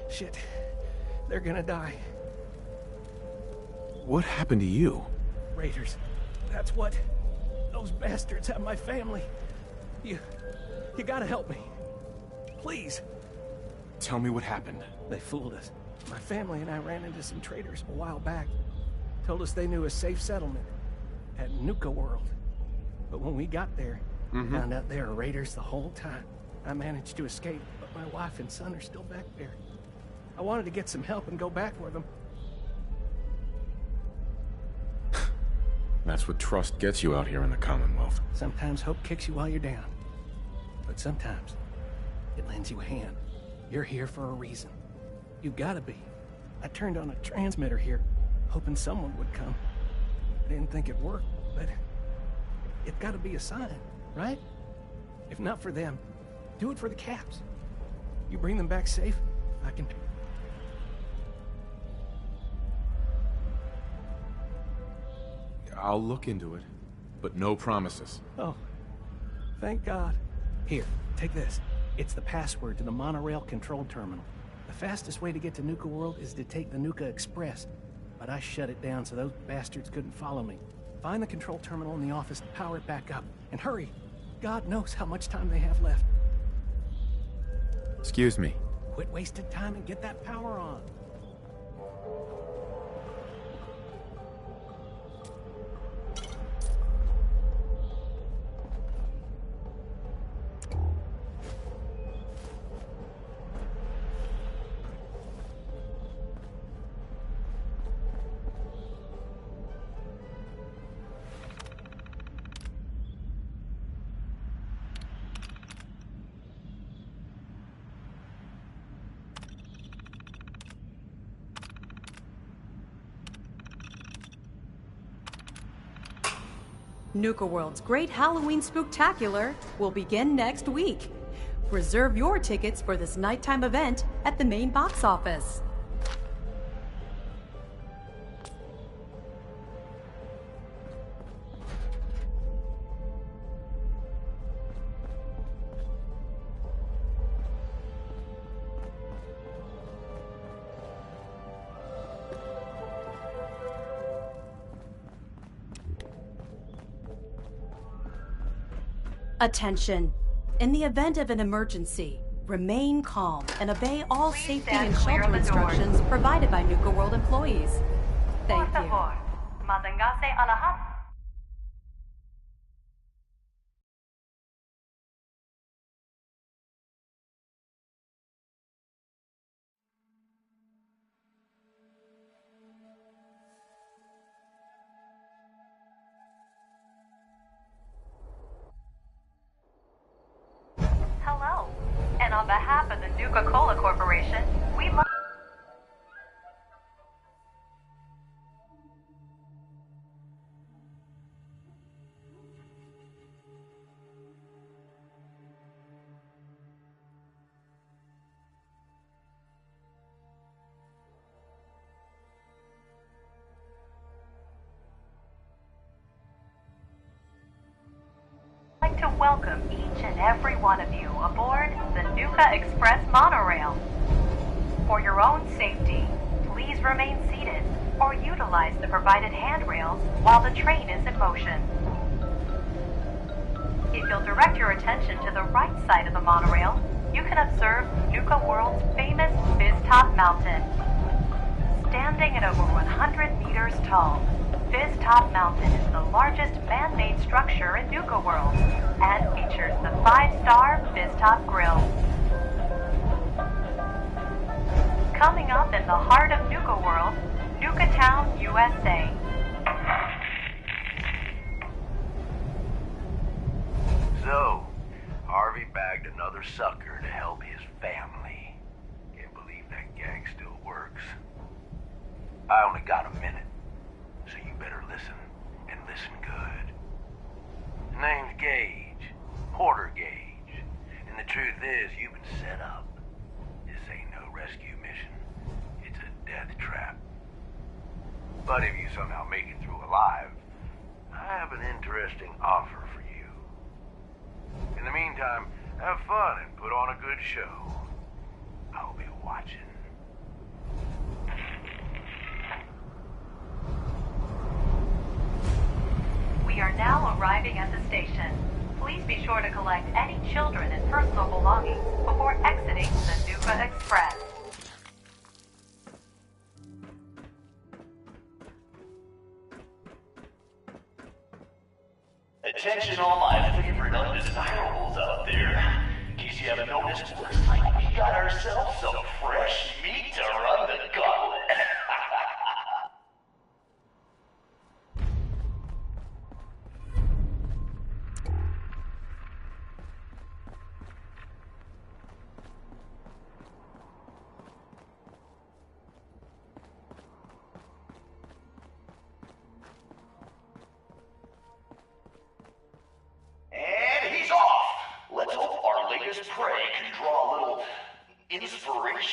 Shit. They're gonna die. What happened to you? Raiders. That's what. Those bastards have my family. You gotta help me. Please. Tell me what happened. They fooled us. My family and I ran into some traders a while back. Told us they knew a safe settlement at Nuka World. But when we got there, found out they were raiders the whole time. I managed to escape, but my wife and son are still back there. I wanted to get some help and go back with them. That's what trust gets you out here in the Commonwealth. Sometimes hope kicks you while you're down. But sometimes it lends you a hand. You're here for a reason. You gotta be. I turned on a transmitter here, hoping someone would come. I didn't think it'd work, but it gotta be a sign, right? If not for them, do it for the Caps. You bring them back safe, I can... I'll look into it, but no promises. Oh, thank God. Here, take this. It's the password to the monorail control terminal. The fastest way to get to Nuka World is to take the Nuka Express, but I shut it down so those bastards couldn't follow me. Find the control terminal in the office and power it back up. And hurry! God knows how much time they have left. Excuse me. Quit wasting time and get that power on. Nuka World's Great Halloween Spooktacular will begin next week. Reserve your tickets for this nighttime event at the main box office. Attention. In the event of an emergency, remain calm and obey all safety and shelter instructions provided by Nuka World employees. Thank you. Manténgase a la hat. Hello, and on behalf of the Nuka-Cola Corporation, we'd like... to welcome each and every one of you aboard the Nuka Express monorail. For your own safety, please remain seated or utilize the provided handrails while the train is in motion. If you'll direct your attention to the right side of the monorail, you can observe Nuka World's famous Fizztop Mountain. Standing at over 100 meters tall, Fizztop Mountain is the largest man-made structure in Nuka World and features the 5-star Fizztop Grill. Coming up in the heart of Nuka World, Nuka Town, USA. So, Harvey bagged another sucker to help his family. Can't believe that gang still works. I only got a minute, so you better listen, and listen good. The name's Gage, Porter Gage, and the truth is you've been set up. This ain't no rescue mission. It's a death trap. But if you somehow make it through alive, I have an interesting offer for you. In the meantime, have fun and put on a good show. I'll be watching. arriving at the station. Please be sure to collect any children and personal belongings before exiting the Nuka Express. Attention all my favorite undesirables out there. In case you haven't noticed, looks like we got ourselves some fresh meat to run the gauntlet. And he's off! Let's hope our latest prey can draw a little inspiration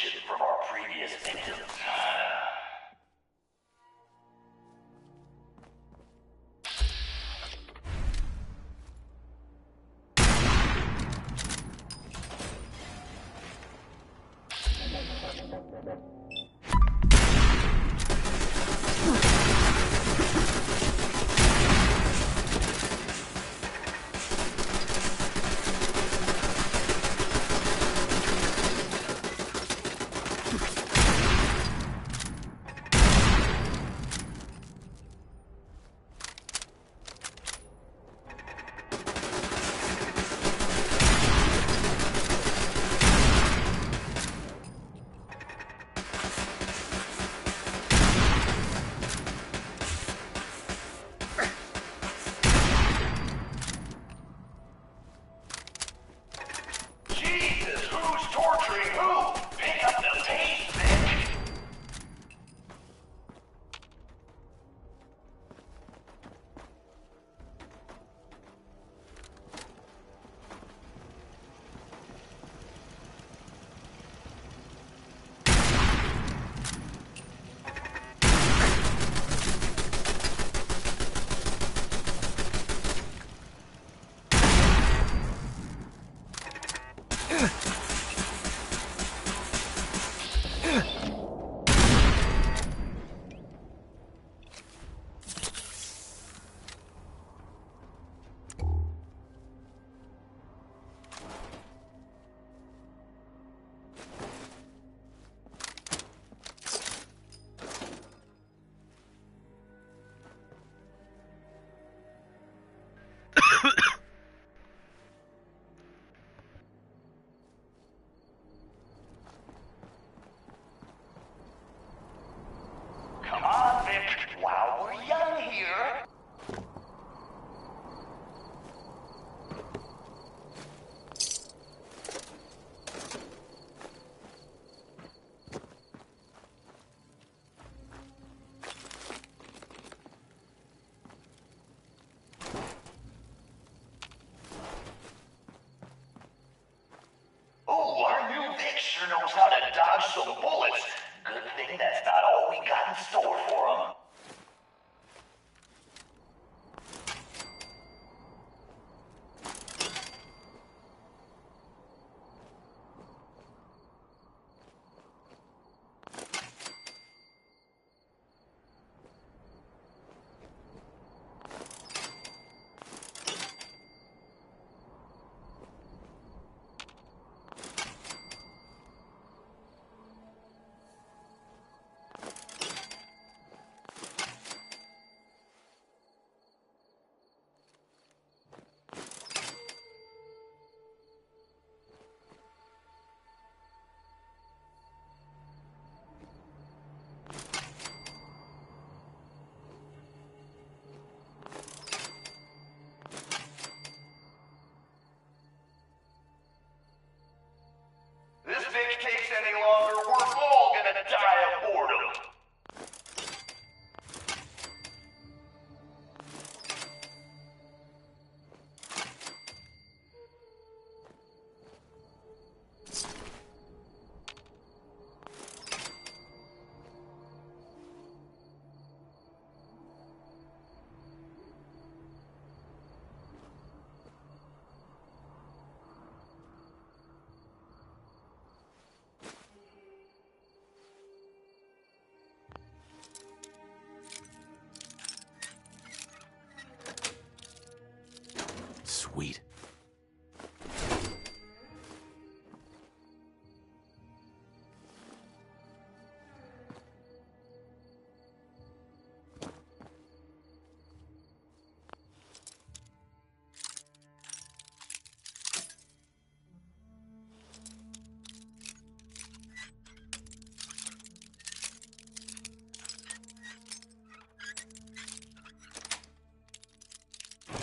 Sweet.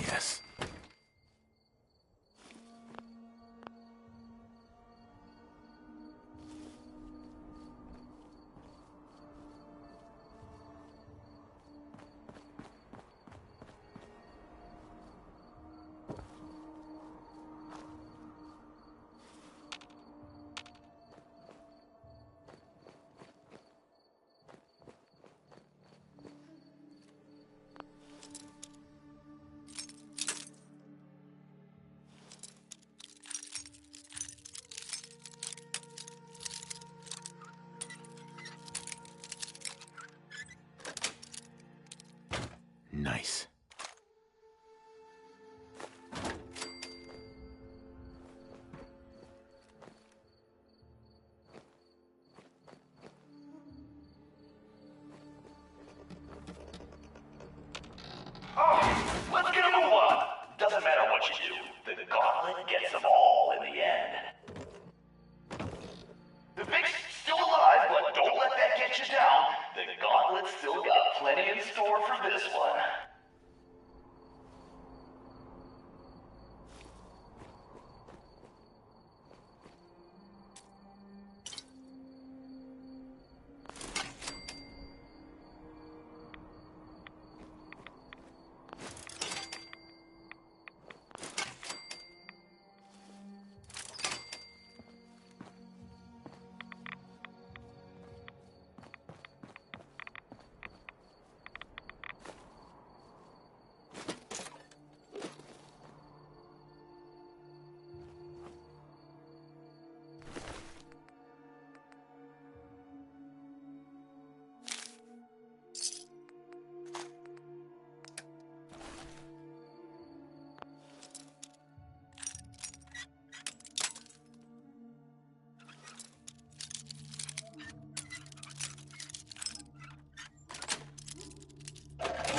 Yes. Nice. Let's get a move on. Doesn't matter what you do, the gauntlet gets them all in the end. The Vic's still alive, but don't let that get you down. The gauntlet's still got plenty in store for this one.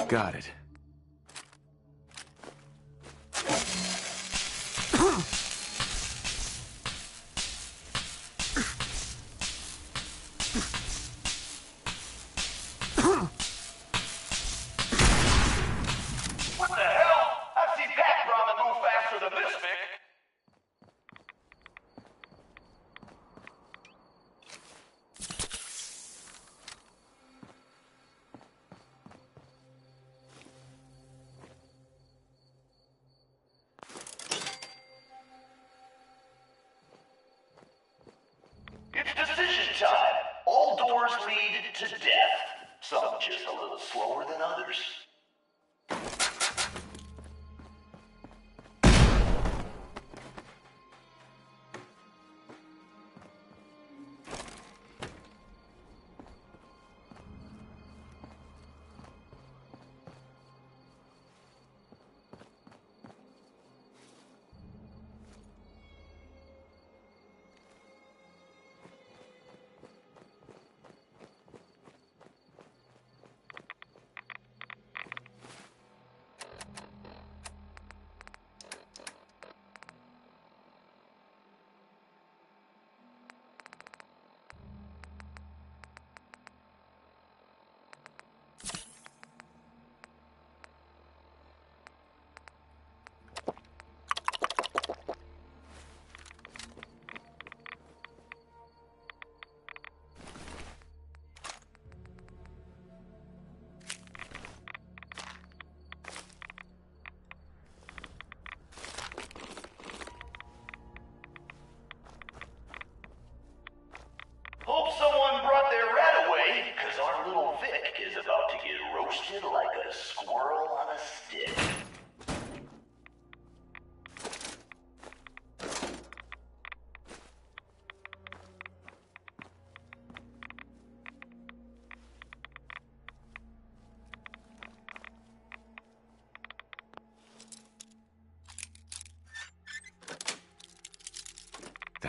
Got it. What the hell? I've seen Pac Ramen move faster than this, Vic.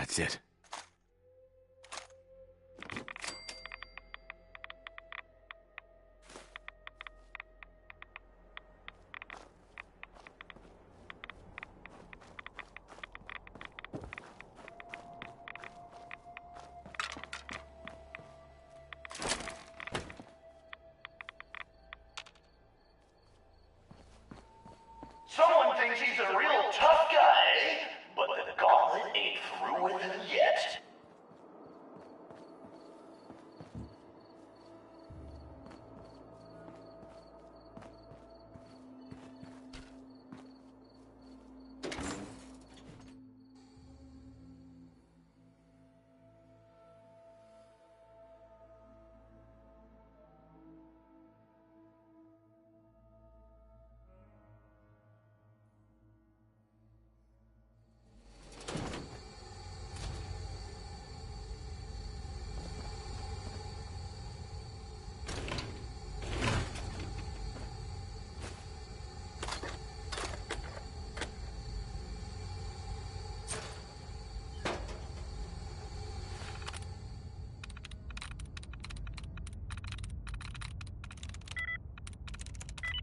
That's it. Someone thinks he's a real tough guy, but the gauntlet ain't through with him yet.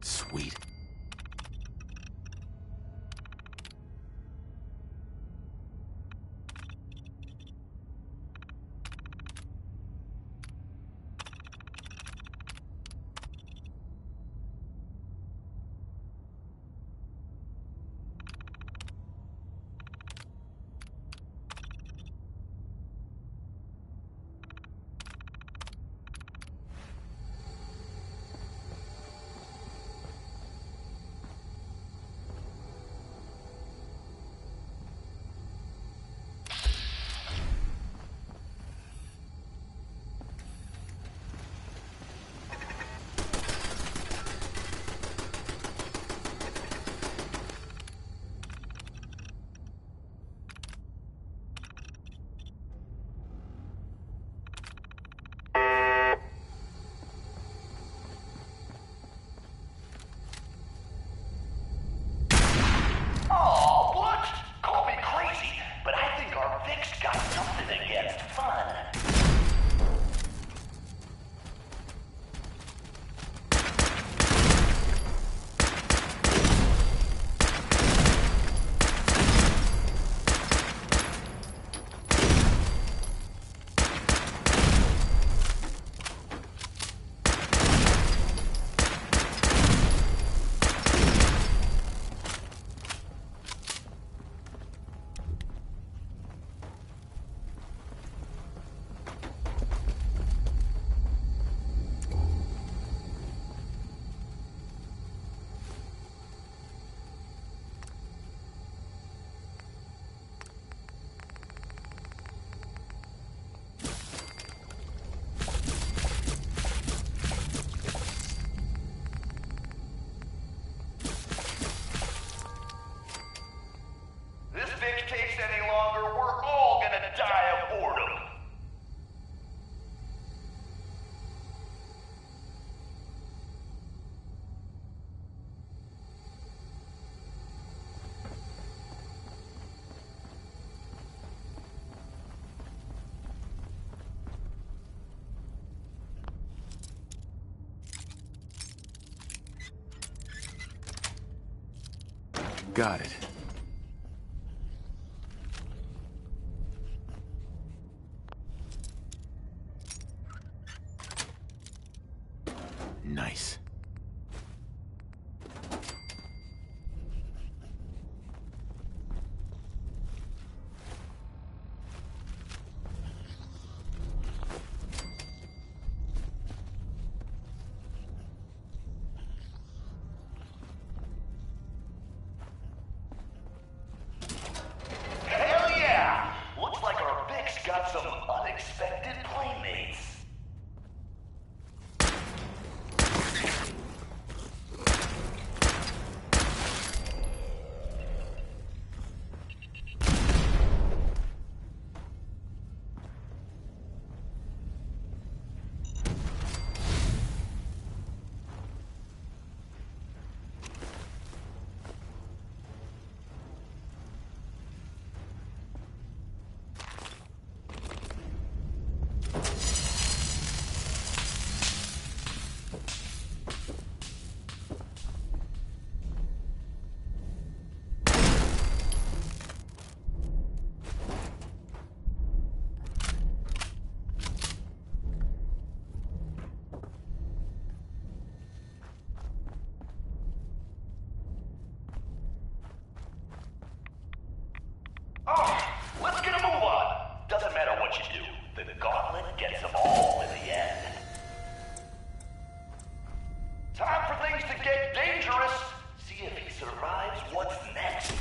Sweet. Oh, what? Call me crazy, but I think our Vic's got something against fun. This Vic takes any longer, we're all gonna die of boredom. Got it. Nice. gets them all in the end. Time for things to get dangerous. See if he survives what's next.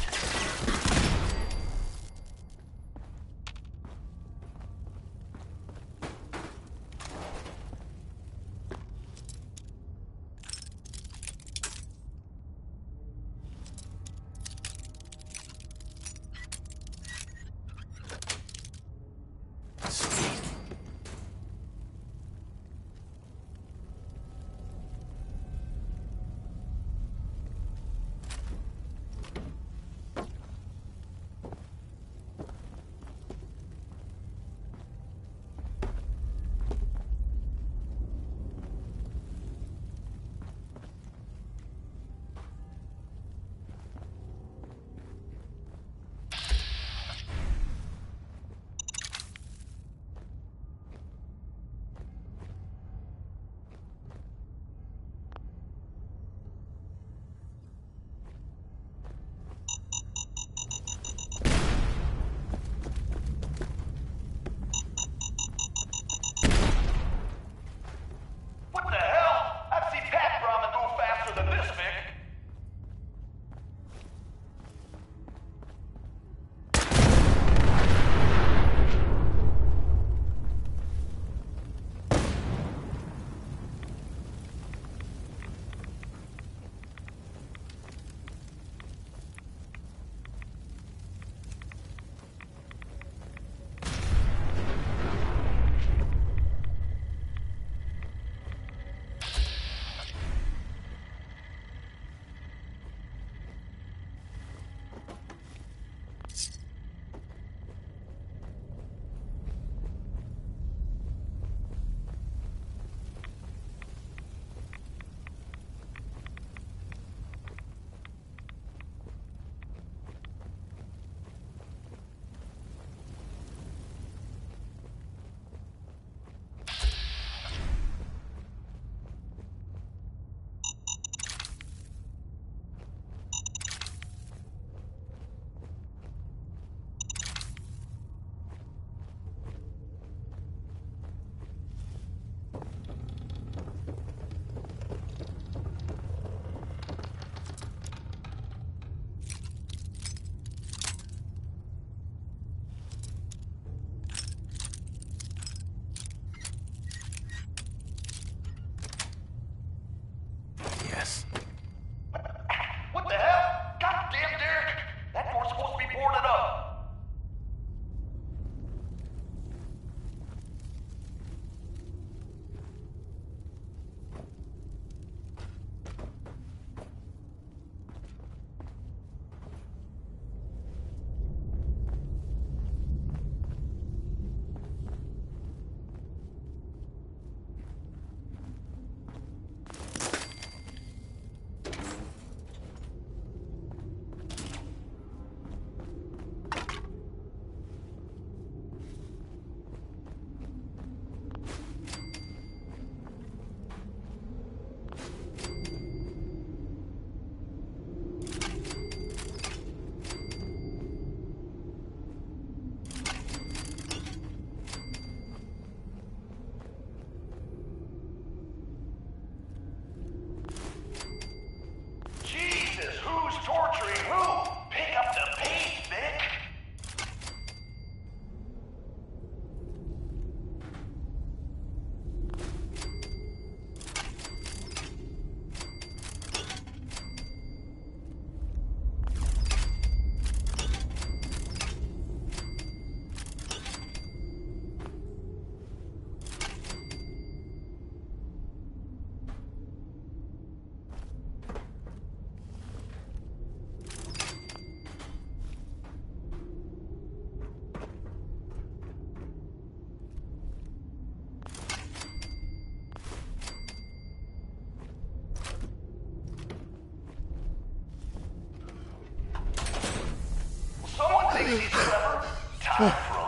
Time for a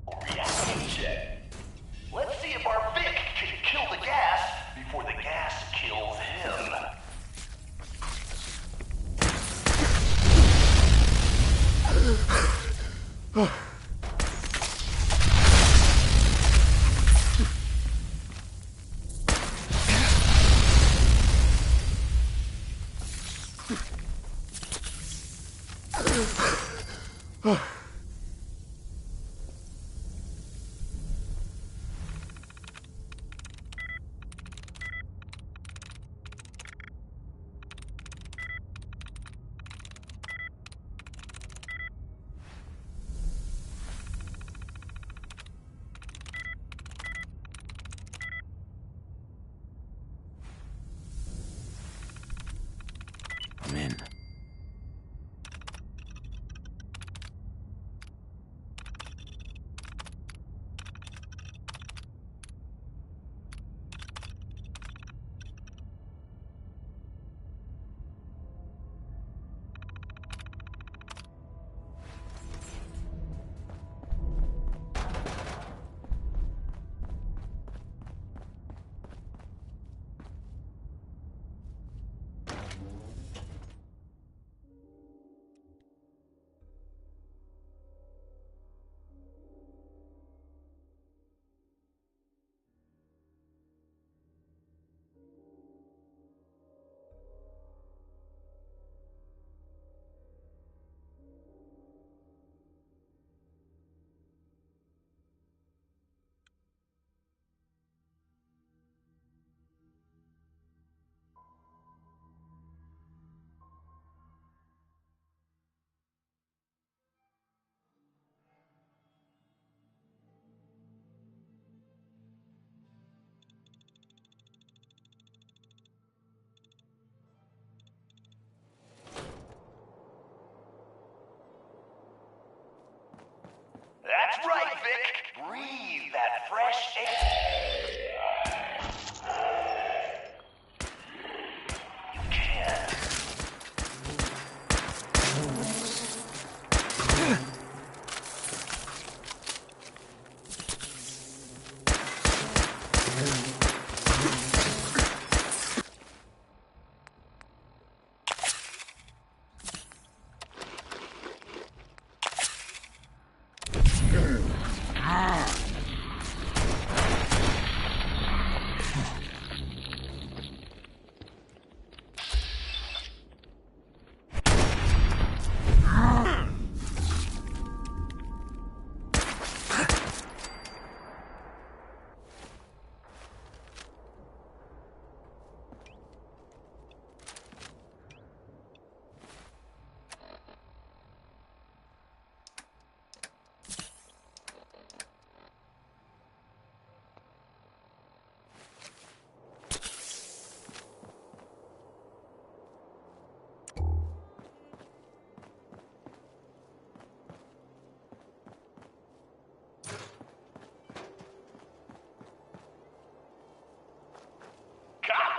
little reality check. Let's see if our Vic can kill the gas before the gas kills him. I'm in. That's right, Vic. Breathe that fresh air. You can.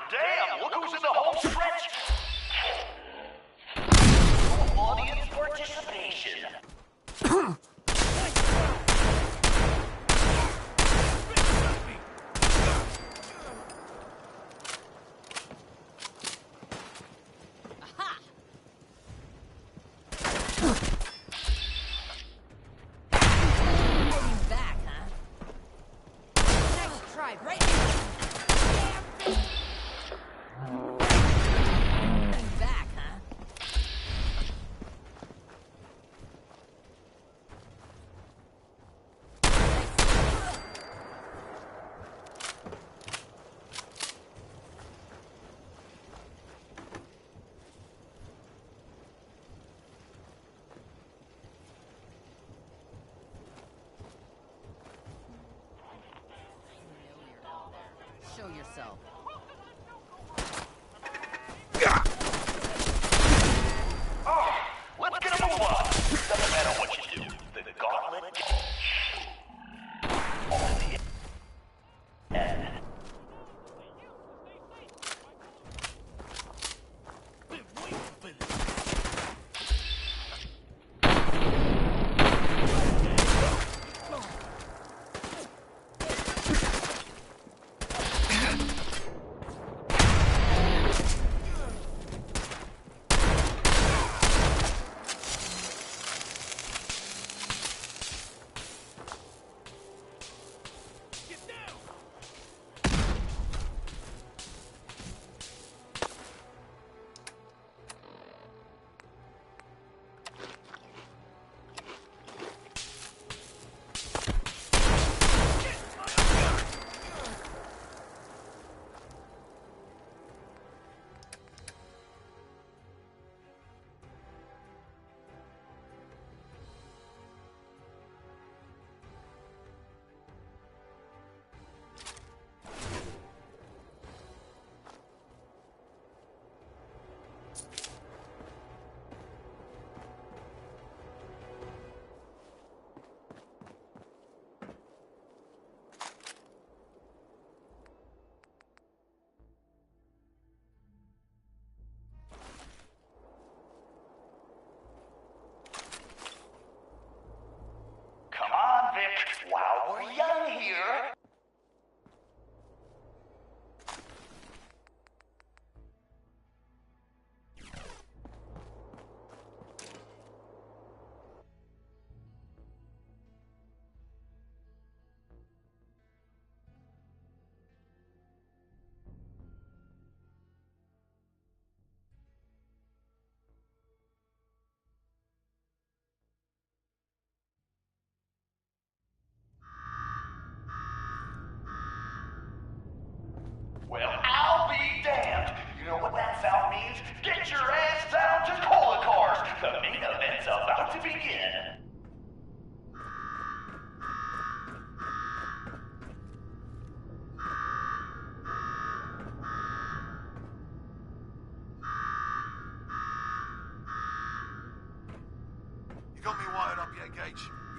Damn, look who's in the home stretch! Audience participation. Back, huh? Next try, right here. Back, huh? Show yourself. Let's get a move on. Doesn't matter what you do. The gauntlet on the end.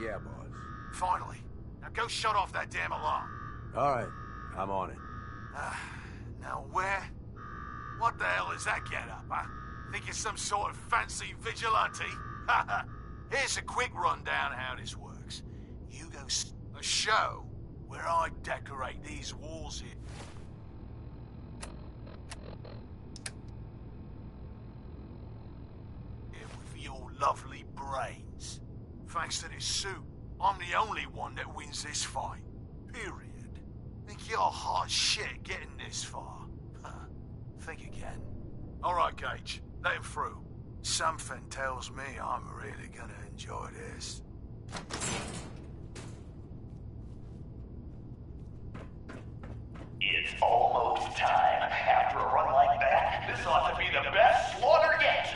Yeah, boss. Finally. Now go shut off that damn alarm. All right, I'm on it. Now where? What the hell is that get-up, huh? Think you're some sort of fancy vigilante? Here's a quick rundown of how this works. You go a show where I decorate these walls here. With your lovely brains. Thanks to this suit, I'm the only one that wins this fight. Period. Think you're hot shit getting this far? Think again. All right, Gage. Let him through. Something tells me I'm really gonna enjoy this. It's almost time. After a run like that, this ought to be the best slaughter yet.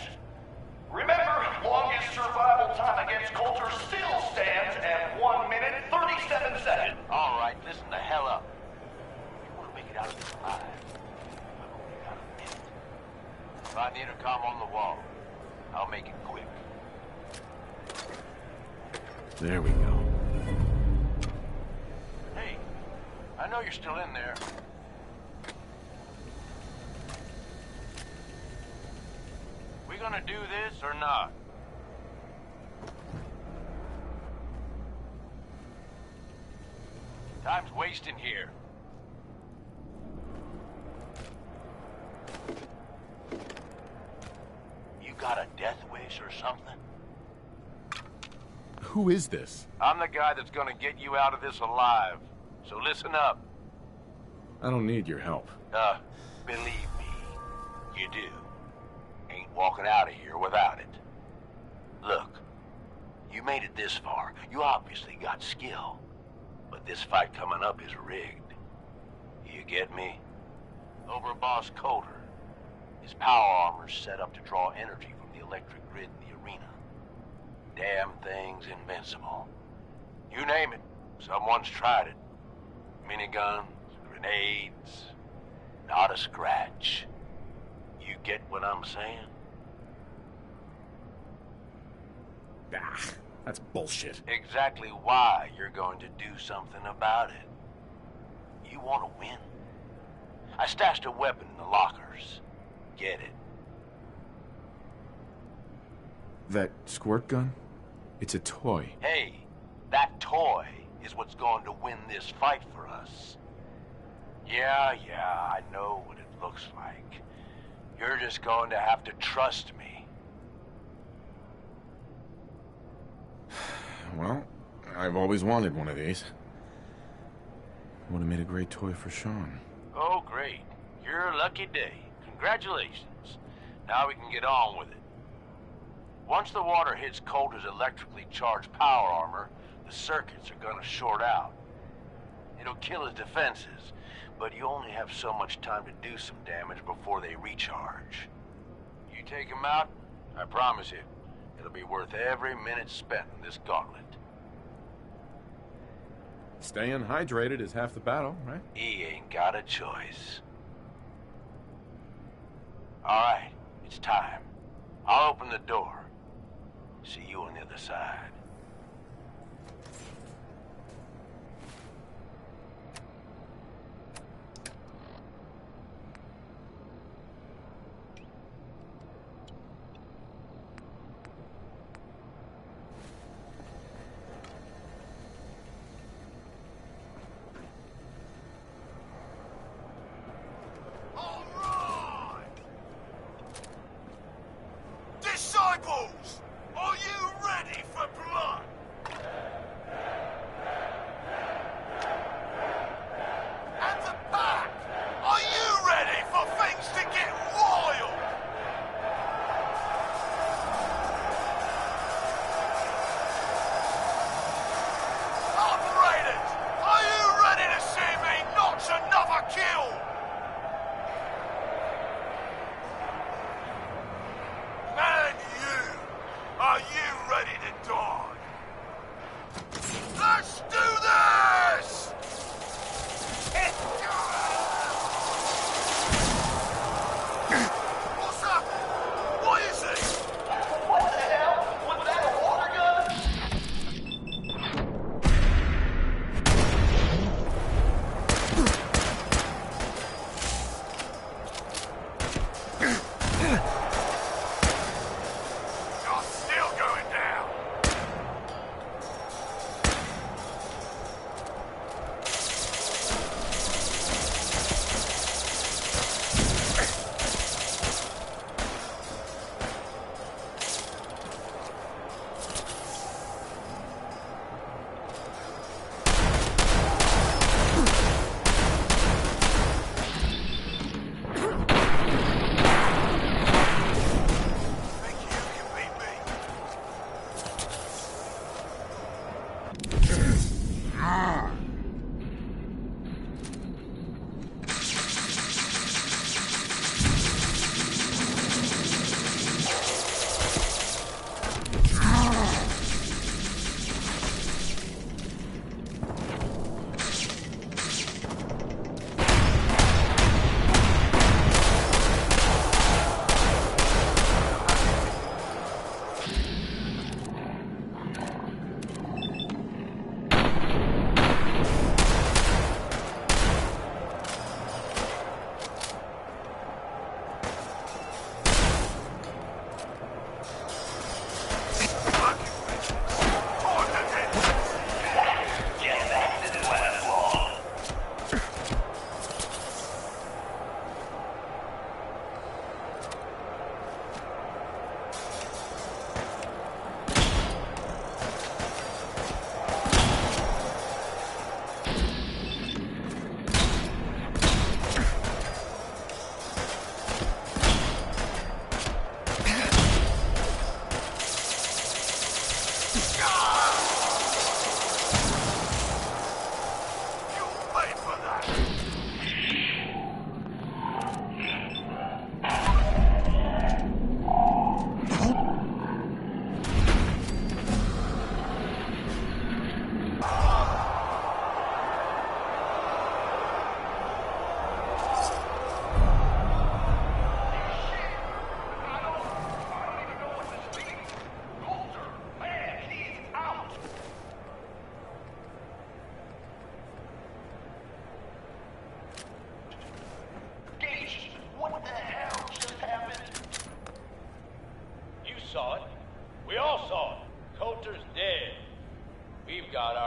Remember, longest survival time against Coulter still stands at 1 minute, 37 seconds. All right, listen the hell up. You want to make it out of this alive? I've only got a minute. Find the intercom on the wall. I'll make it quick. There we go. Hey, I know you're still in there. We gonna do this or not? Time's wasting here. You got a death wish or something? Who is this? I'm the guy that's gonna get you out of this alive. So listen up. I don't need your help. Believe me, you do. Ain't walking out of here without it. Look, you made it this far. You obviously got skill. But this fight coming up is rigged. You get me? Over Boss Coulter. His power armor's set up to draw energy from the electric grid in the arena. Damn thing's invincible. You name it, someone's tried it. Miniguns, grenades, not a scratch. You get what I'm saying? Ah, that's bullshit. Exactly why you're going to do something about it. You want to win? I stashed a weapon in the lockers. Get it. That squirt gun? It's a toy. Hey, that toy is what's going to win this fight for us. Yeah, I know what it looks like. You're just going to have to trust me. Well, I've always wanted one of these. Would have made a great toy for Sean. Oh, great. You're a lucky day. Congratulations. Now we can get on with it. Once the water hits Coulter's electrically charged power armor, the circuits are gonna short out. It'll kill his defenses, but you only have so much time to do some damage before they recharge. You take him out, I promise you, it'll be worth every minute spent in this gauntlet. Staying hydrated is half the battle, right? He ain't got a choice. All right, it's time. I'll open the door. See you on the other side. Disciples! Are you ready for blood?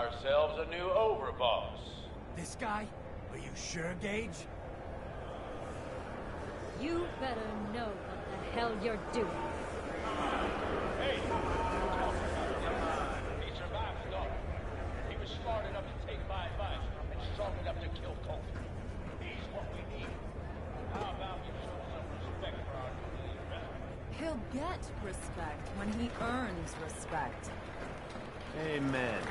ourselves a new overboss. This guy? Are you sure, Gage? You better know what the hell you're doing. Hey! He survived the dark. He was smart enough to take my advice and strong enough to kill Coulter. He's what we need. How about you show some respect for our new leader? He'll get respect when he earns respect. Amen.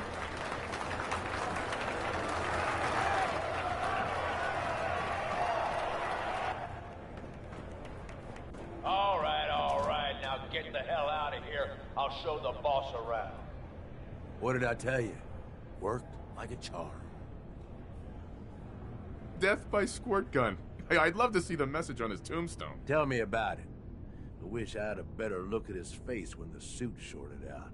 All right, now get the hell out of here. I'll show the boss around. What did I tell you? Worked like a charm. Death by squirt gun. Hey, I'd love to see the message on his tombstone. Tell me about it. I wish I had a better look at his face when the suit shorted out.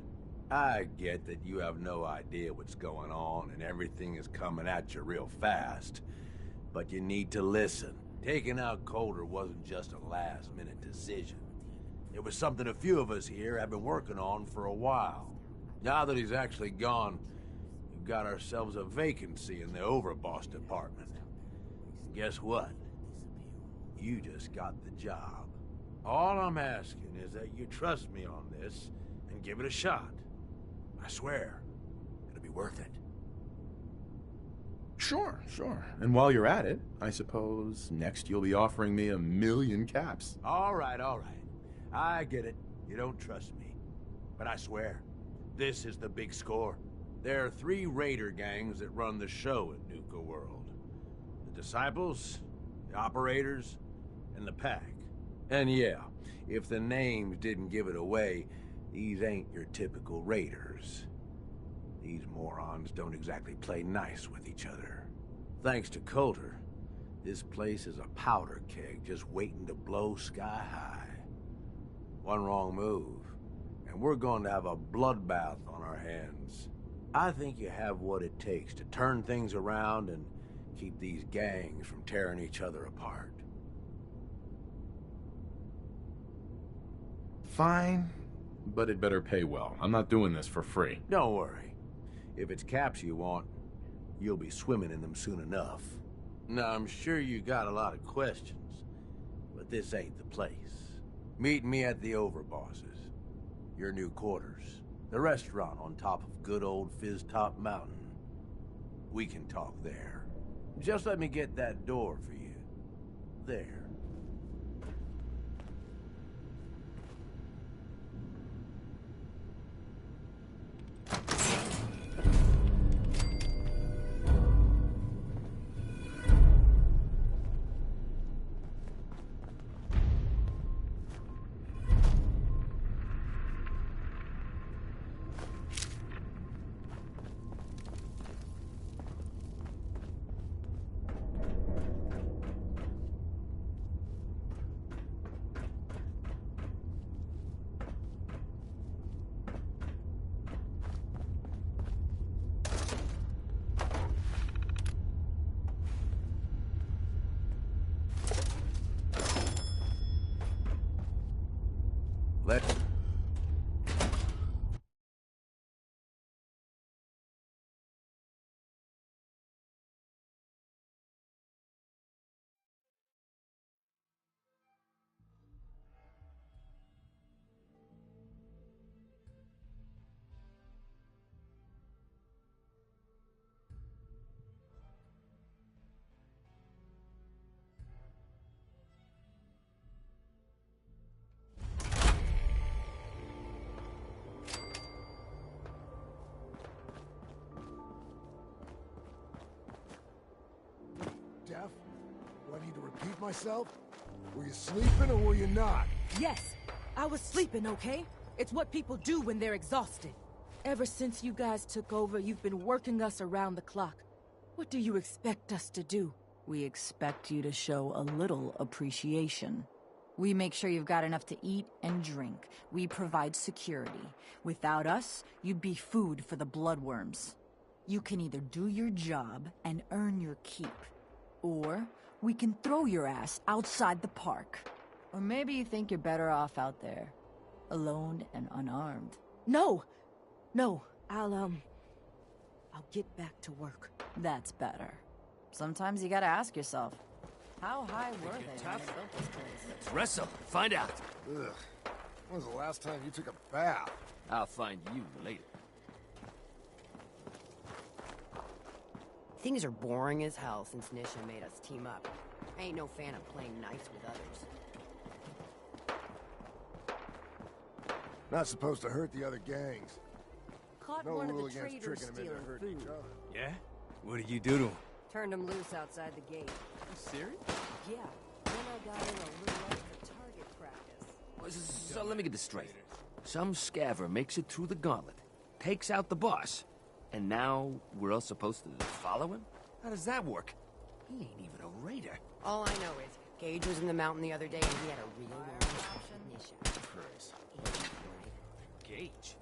I get that you have no idea what's going on and everything is coming at you real fast. But you need to listen. Taking out Coulter wasn't just a last-minute decision. It was something a few of us here have been working on for a while. Now that he's actually gone, we've got ourselves a vacancy in the overboss department. Guess what? You just got the job. All I'm asking is that you trust me on this and give it a shot. I swear, it'll be worth it. Sure. And while you're at it, I suppose next you'll be offering me 1,000,000 caps. All right. I get it. You don't trust me. But I swear, this is the big score. There are 3 raider gangs that run the show at Nuka World. The Disciples, the Operators, and the Pack. And yeah, if the names didn't give it away, these ain't your typical raiders. These morons don't exactly play nice with each other. Thanks to Coulter, this place is a powder keg just waiting to blow sky high. One wrong move, and we're going to have a bloodbath on our hands. I think you have what it takes to turn things around and keep these gangs from tearing each other apart. Fine, but it better pay well. I'm not doing this for free. Don't worry. If it's caps you want, you'll be swimming in them soon enough. Now, I'm sure you got a lot of questions, but this ain't the place. Meet me at the Overbosses, your new quarters, the restaurant on top of good old Fizztop Mountain. We can talk there. Just let me get that door for you. There. Let's... Deaf? Do I need to repeat myself? Were you sleeping or were you not? Yes, I was sleeping, okay? It's what people do when they're exhausted. Ever since you guys took over, you've been working us around the clock. What do you expect us to do? We expect you to show a little appreciation. We make sure you've got enough to eat and drink. We provide security. Without us, you'd be food for the bloodworms. You can either do your job and earn your keep, or we can throw your ass outside the park. Or maybe you think you're better off out there, alone and unarmed. No! No, I'll I'll get back to work. That's better. Sometimes you gotta ask yourself, how high were they when they built this place? Let's wrestle. Find out. Ugh. When was the last time you took a bath? I'll find you later. Things are boring as hell since Nisha made us team up. I ain't no fan of playing nice with others. Not supposed to hurt the other gangs. Caught No one of rule the against traders tricking them into stealing hurting food. each other. Yeah? What did you do to him? Turned him loose outside the gate. You serious? Yeah, then I got in a little extra target practice. So let me get this straight. Some scaver makes it through the gauntlet, takes out the boss, and now we're all supposed to follow him? How does that work? He ain't even a raider. All I know is, Gage was in the mountain the other day and he had a real long Nisha. Chris. Gage?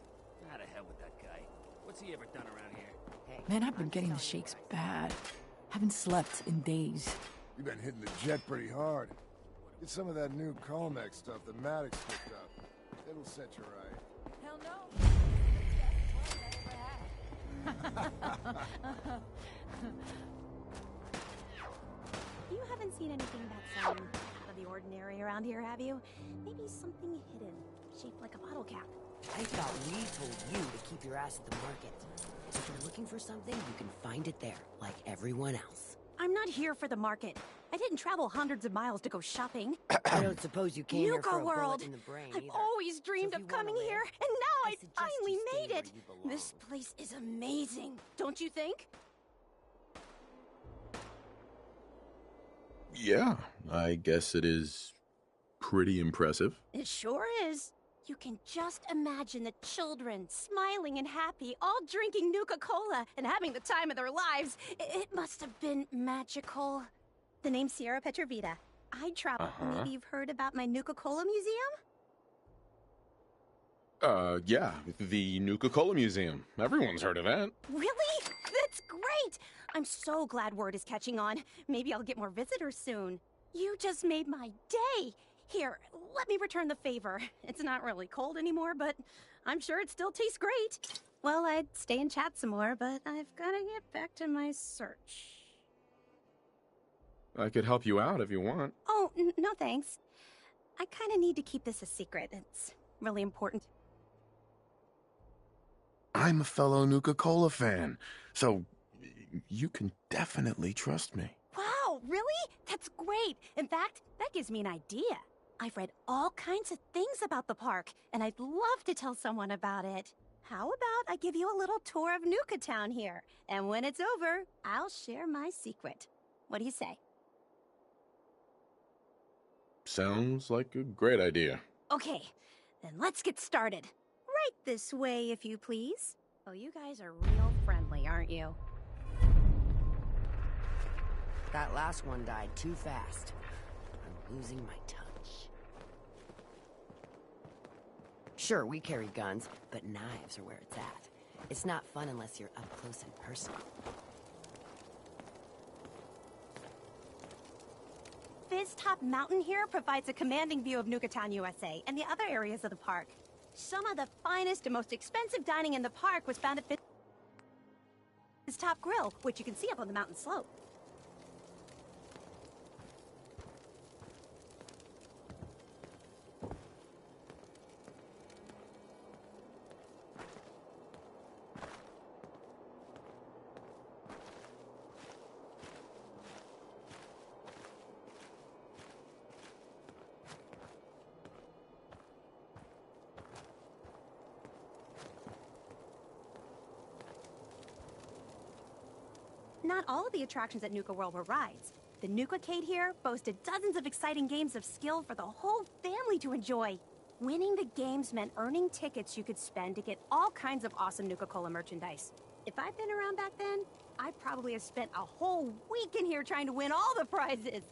How the hell with that guy? What's he ever done around here? Hey, Man, I've been getting the shakes bad. Haven't slept in days. You've been hitting the jet pretty hard. Get some of that new Colmex stuff that Maddox picked up. It'll set you right. Hell no. You haven't seen anything that's out of the ordinary around here, have you? Maybe something hidden, shaped like a bottle cap. I thought we told you to keep your ass at the market. If you're looking for something, you can find it there, like everyone else. I'm not here for the market. I didn't travel hundreds of miles to go shopping. I don't suppose you came here for a Nuka World! bullet in the brain I've either. always dreamed So if of you wanna coming live, here, and now I suggest finally you stay made where it! you belong. This place is amazing, don't you think? Yeah, I guess it is pretty impressive. It sure is. You can just imagine the children, smiling and happy, all drinking Nuka-Cola and having the time of their lives. It must have been magical. The name's Sierra Petrovita. I travel. Maybe you've heard about my Nuka-Cola museum? Yeah, the Nuka-Cola Museum. Everyone's heard of that. Really? That's great! I'm so glad word is catching on. Maybe I'll get more visitors soon. You just made my day! Here, let me return the favor. It's not really cold anymore, but I'm sure it still tastes great. Well, I'd stay and chat some more, but I've gotta get back to my search. I could help you out if you want. Oh, no thanks. I kinda need to keep this a secret. It's really important. I'm a fellow Nuka-Cola fan, so you can definitely trust me. Wow, really? That's great. In fact, that gives me an idea. I've read all kinds of things about the park, and I'd love to tell someone about it. How about I give you a little tour of Nuka Town here, and when it's over, I'll share my secret. What do you say? Sounds like a great idea. Okay, then let's get started. Right this way, if you please. Oh, you guys are real friendly, aren't you? That last one died too fast. I'm losing my touch. Sure, we carry guns, but knives are where it's at. It's not fun unless you're up close and personal. Fizz Top Mountain here provides a commanding view of Nuka Town, USA, and the other areas of the park. Some of the finest and most expensive dining in the park was found at Fizz Top Grill, which you can see up on the mountain slope. Not all of the attractions at Nuka World were rides. The Nuka-Cade here boasted dozens of exciting games of skill for the whole family to enjoy. Winning the games meant earning tickets you could spend to get all kinds of awesome Nuka-Cola merchandise. If I'd been around back then, I probably have spent a whole week in here trying to win all the prizes.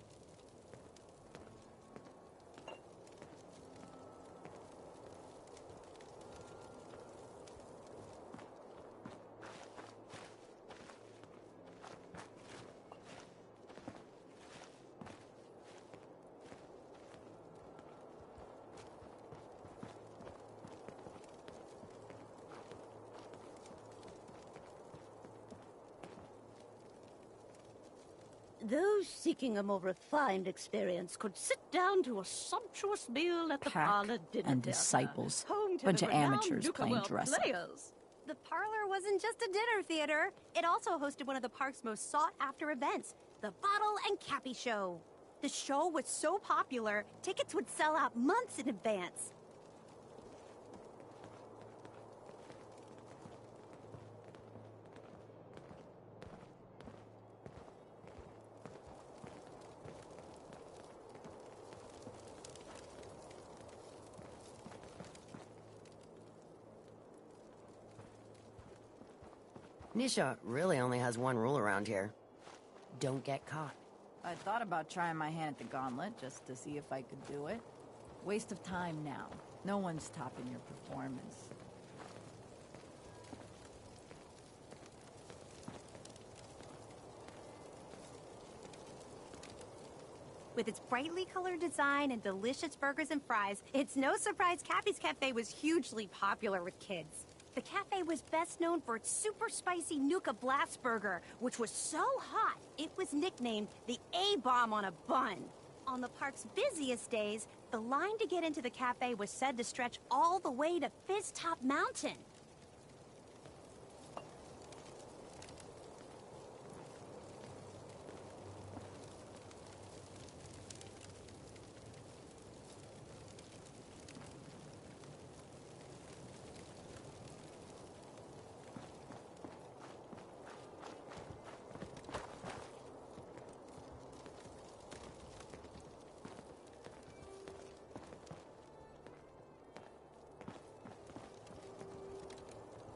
Those seeking a more refined experience could sit down to a sumptuous meal at the Pack parlor dinner and theater, disciples. home to Bunch the of renowned amateurs Nuka playing World dress-up. players. The parlor wasn't just a dinner theater. It also hosted one of the park's most sought-after events, the Bottle and Cappy Show. The show was so popular, tickets would sell out months in advance. Nisha really only has one rule around here. Don't get caught. I thought about trying my hand at the gauntlet just to see if I could do it. Waste of time now. No one's topping your performance. With its brightly colored design and delicious burgers and fries, it's no surprise Cappy's Cafe was hugely popular with kids. The cafe was best known for its super spicy Nuka Blast Burger, which was so hot, it was nicknamed the A-Bomb on a Bun. On the park's busiest days, the line to get into the cafe was said to stretch all the way to Fizz Top Mountain.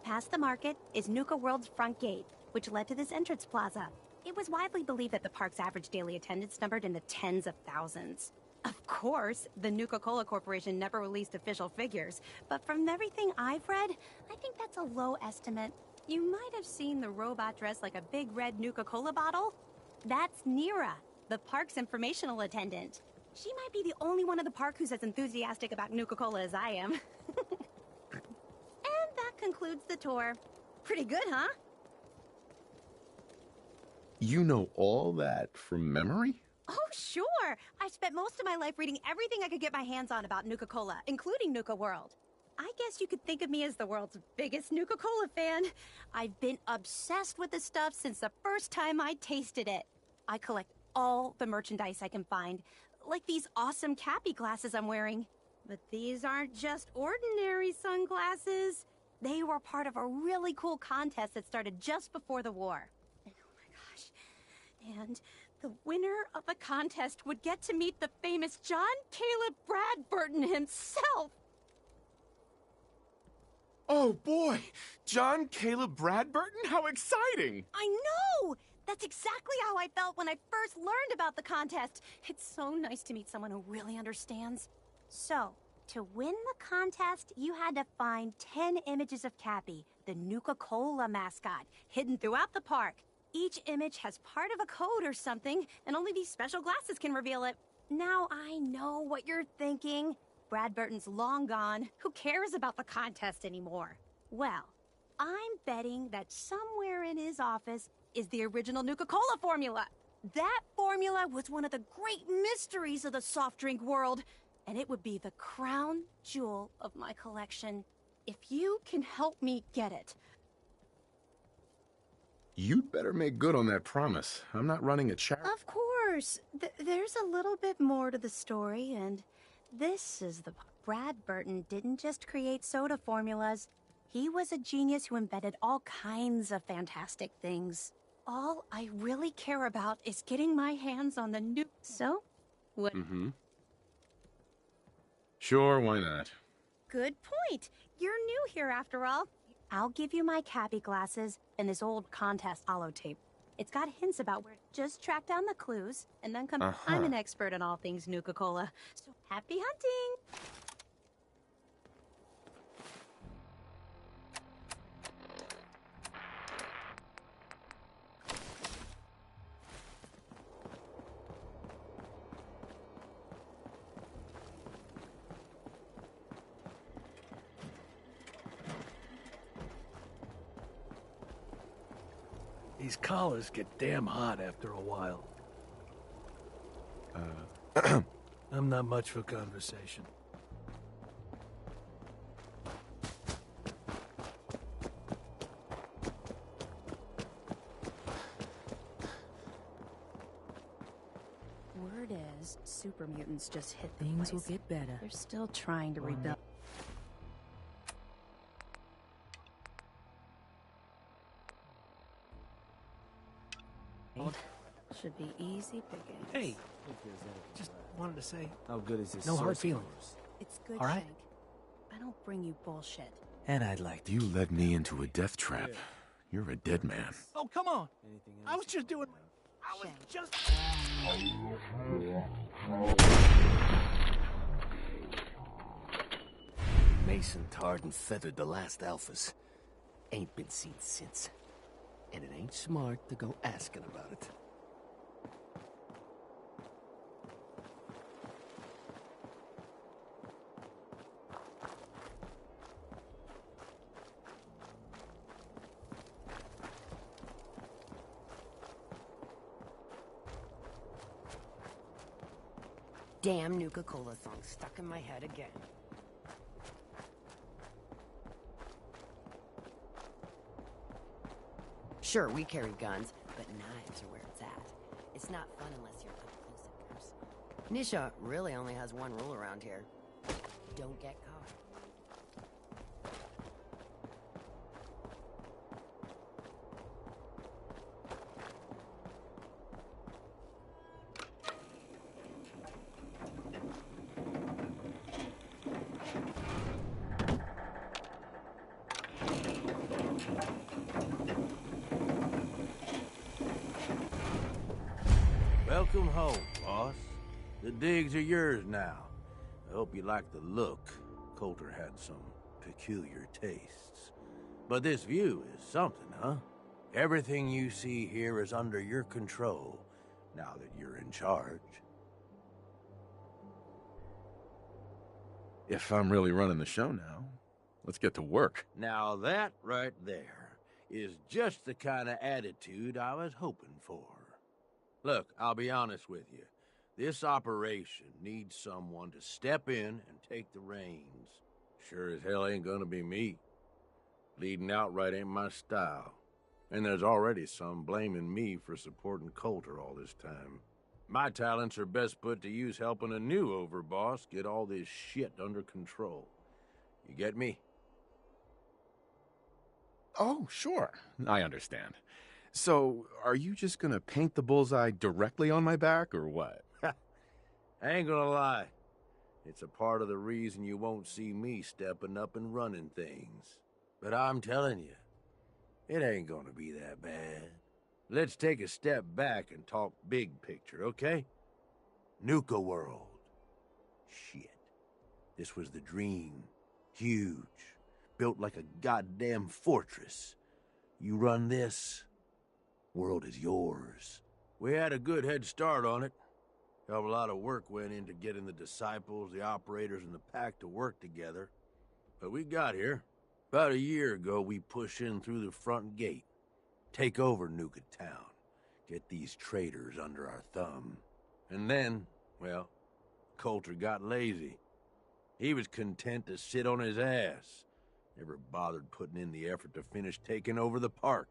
Past the market is Nuka World's front gate, which led to this entrance plaza. It was widely believed that the park's average daily attendance numbered in the tens of thousands. Of course, the Nuka-Cola Corporation never released official figures, but from everything I've read, I think that's a low estimate. You might have seen the robot dressed like a big red Nuka-Cola bottle. That's Nira, the park's informational attendant. She might be the only one in the park who's as enthusiastic about Nuka-Cola as I am. That concludes the tour. Pretty good, huh? You know all that from memory? Oh, sure. I spent most of my life reading everything I could get my hands on about Nuka-Cola, including Nuka World. I guess you could think of me as the world's biggest Nuka-Cola fan. I've been obsessed with the stuff since the first time I tasted it. I collect all the merchandise I can find, like these awesome Cappy glasses I'm wearing. But these aren't just ordinary sunglasses. They were part of a really cool contest that started just before the war. And oh my gosh. And the winner of the contest would get to meet the famous John Caleb Bradburton himself. Oh boy! John Caleb Bradburton? How exciting! I know! That's exactly how I felt when I first learned about the contest. It's so nice to meet someone who really understands. So, to win the contest, you had to find 10 images of Cappy, the Nuka-Cola mascot, hidden throughout the park. Each image has part of a code or something, and only these special glasses can reveal it. Now I know what you're thinking. Bradburton's long gone. Who cares about the contest anymore? Well, I'm betting that somewhere in his office is the original Nuka-Cola formula. That formula was one of the great mysteries of the soft drink world. And it would be the crown jewel of my collection. If you can help me get it. You'd better make good on that promise. I'm not running a charity. Of course. There's a little bit more to the story, and this is the... Bradburton didn't just create soda formulas. He was a genius who invented all kinds of fantastic things. All I really care about is getting my hands on the new... So, what... Sure, why not? Good point. You're new here after all. I'll give you my Cappy glasses and this old contest holotape. It's got hints about where to just track down the clues and then come... I'm an expert in all things Nuka-Cola, so happy hunting! These collars get damn hot after a while. I'm not much for conversation. Word is, super mutants just hit the Things will place. get better. They're still trying to rebuild. Should be easy pickings. Hey, just wanted to say, How good is this? no hard sauce feelings. of yours? It's good, All right? Shank. I don't bring you bullshit. And I'd like to. You led me into a death trap. You're a dead man. Oh, come on. Anything I was just doing... I was just... Mason tarred and feathered the last alphas. Ain't been seen since. And it ain't smart to go asking about it. Damn Nuka-Cola song stuck in my head again. Sure, we carry guns, but knives are where it's at. It's not fun unless you're up close and personal. Nisha really only has one rule around here. Don't get caught. Welcome home, boss. The digs are yours now. I hope you like the look. Coulter had some peculiar tastes. But this view is something, huh? Everything you see here is under your control, now that you're in charge. If I'm really running the show now, let's get to work. Now that right there is just the kind of attitude I was hoping for. Look, I'll be honest with you. This operation needs someone to step in and take the reins. Sure as hell ain't gonna be me. Leading outright ain't my style. And there's already some blaming me for supporting Coulter all this time. My talents are best put to use helping a new overboss get all this shit under control. You get me? Oh, sure. I understand. So, are you just gonna paint the bullseye directly on my back, or what? I ain't gonna lie. It's a part of the reason you won't see me stepping up and running things. But I'm telling you, it ain't gonna be that bad. Let's take a step back and talk big picture, okay? Nuka World. Shit. This was the dream. Huge. Built like a goddamn fortress. You run this, world is yours. We had a good head start on it. Hell of a lot of work went into getting the disciples, the operators, and the pack to work together. But we got here. About a year ago, we pushed in through the front gate. Take over Nuka Town. Get these traitors under our thumb. And then, well, Coulter got lazy. He was content to sit on his ass. Never bothered putting in the effort to finish taking over the park.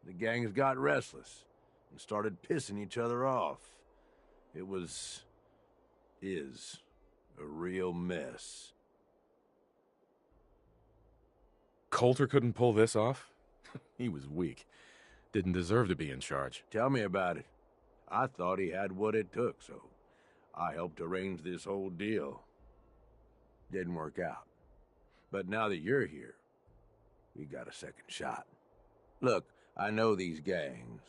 The gangs got restless and started pissing each other off. It is a real mess. Coulter couldn't pull this off? He was weak. Didn't deserve to be in charge. Tell me about it. I thought he had what it took, so I helped arrange this whole deal. Didn't work out. But now that you're here, we got a second shot. Look, I know these gangs.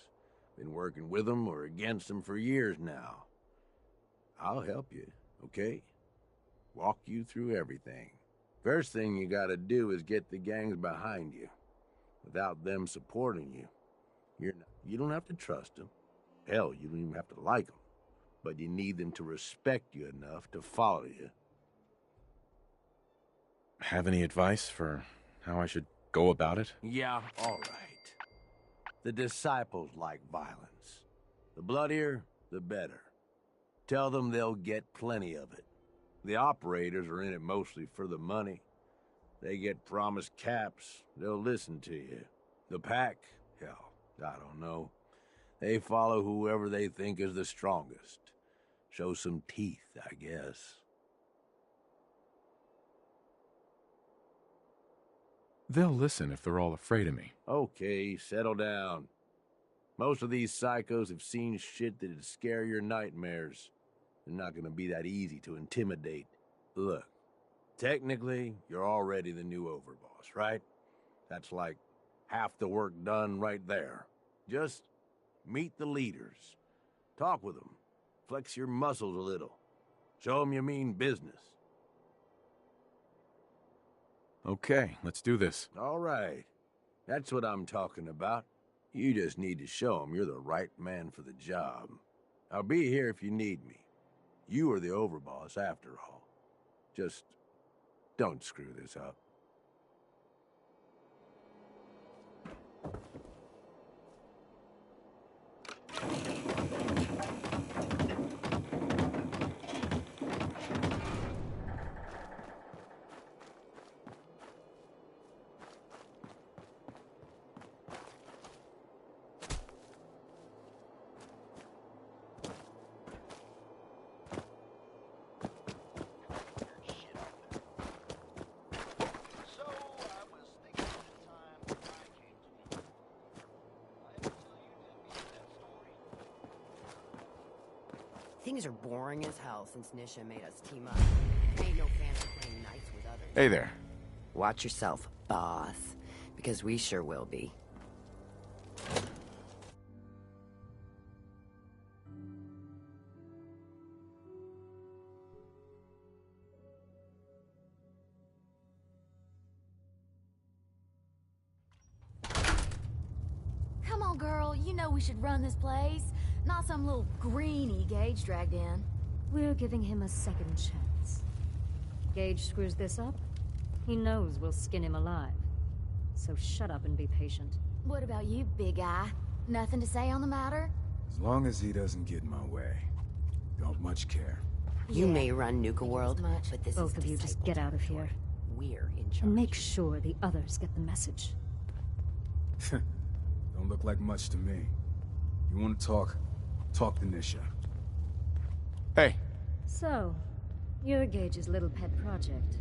Been working with them or against them for years now. I'll help you, okay? Walk you through everything. First thing you gotta do is get the gangs behind you. Without them supporting you, you don't have to trust them. Hell, you don't even have to like them. But you need them to respect you enough to follow you. Have any advice for how I should go about it? Yeah, all right. The disciples like violence. The bloodier, the better. Tell them they'll get plenty of it. The operators are in it mostly for the money. They get promised caps, they'll listen to you. The pack, hell, I don't know. They follow whoever they think is the strongest. Show some teeth, I guess. They'll listen if they're all afraid of me. Okay, settle down. Most of these psychos have seen shit that'd scare your nightmares. They're not gonna be that easy to intimidate. Look, technically, you're already the new overboss, right? That's like half the work done right there. Just meet the leaders. Talk with them. Flex your muscles a little. Show them you mean business. Okay, let's do this. All right. That's what I'm talking about. You just need to show them you're the right man for the job. I'll be here if you need me. You are the overboss after all. Just don't screw this up. Things are boring as hell since Nisha made us team up. Ain't no fancy playing nice with others. Hey there. Watch yourself, boss. Because we sure will be. Come on, girl. You know we should run this place. Not some little greenie Gage dragged in. We're giving him a second chance. Gage screws this up, he knows we'll skin him alive. So shut up and be patient. What about you, big eye? Nothing to say on the matter? As long as he doesn't get in my way. Don't much care. You may run Nuka World, but this Both is of you just Disciple get out of here. We're in charge. And make sure the others get the message. Don't look like much to me. You want to talk? Talk to Nisha. Hey. So, you're Gage's little pet project.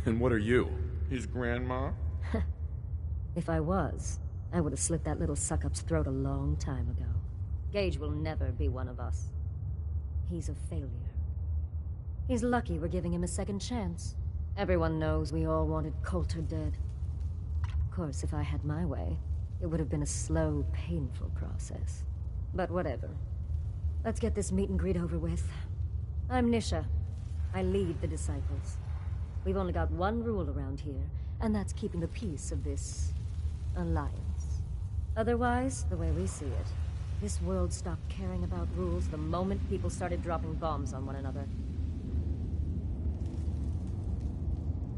And what are you? His grandma? If I was, I would have slit that little suck-up's throat a long time ago. Gage will never be one of us. He's a failure. He's lucky we're giving him a second chance. Everyone knows we all wanted Coulter dead. Of course, if I had my way, it would have been a slow, painful process. But whatever. Let's get this meet and greet over with. I'm Nisha. I lead the Disciples. We've only got one rule around here, and that's keeping the peace of this alliance. Otherwise, the way we see it, this world stopped caring about rules the moment people started dropping bombs on one another.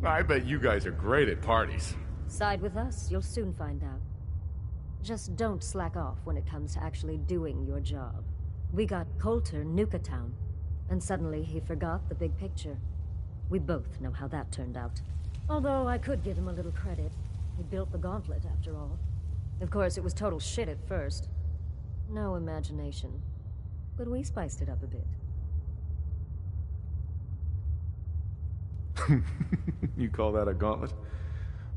I bet you guys are great at parties. Side with us, you'll soon find out. Just don't slack off when it comes to actually doing your job. We got Coulter Nuka Town, and suddenly he forgot the big picture. We both know how that turned out. Although I could give him a little credit. He built the gauntlet, after all. Of course, it was total shit at first. No imagination. But we spiced it up a bit. You call that a gauntlet?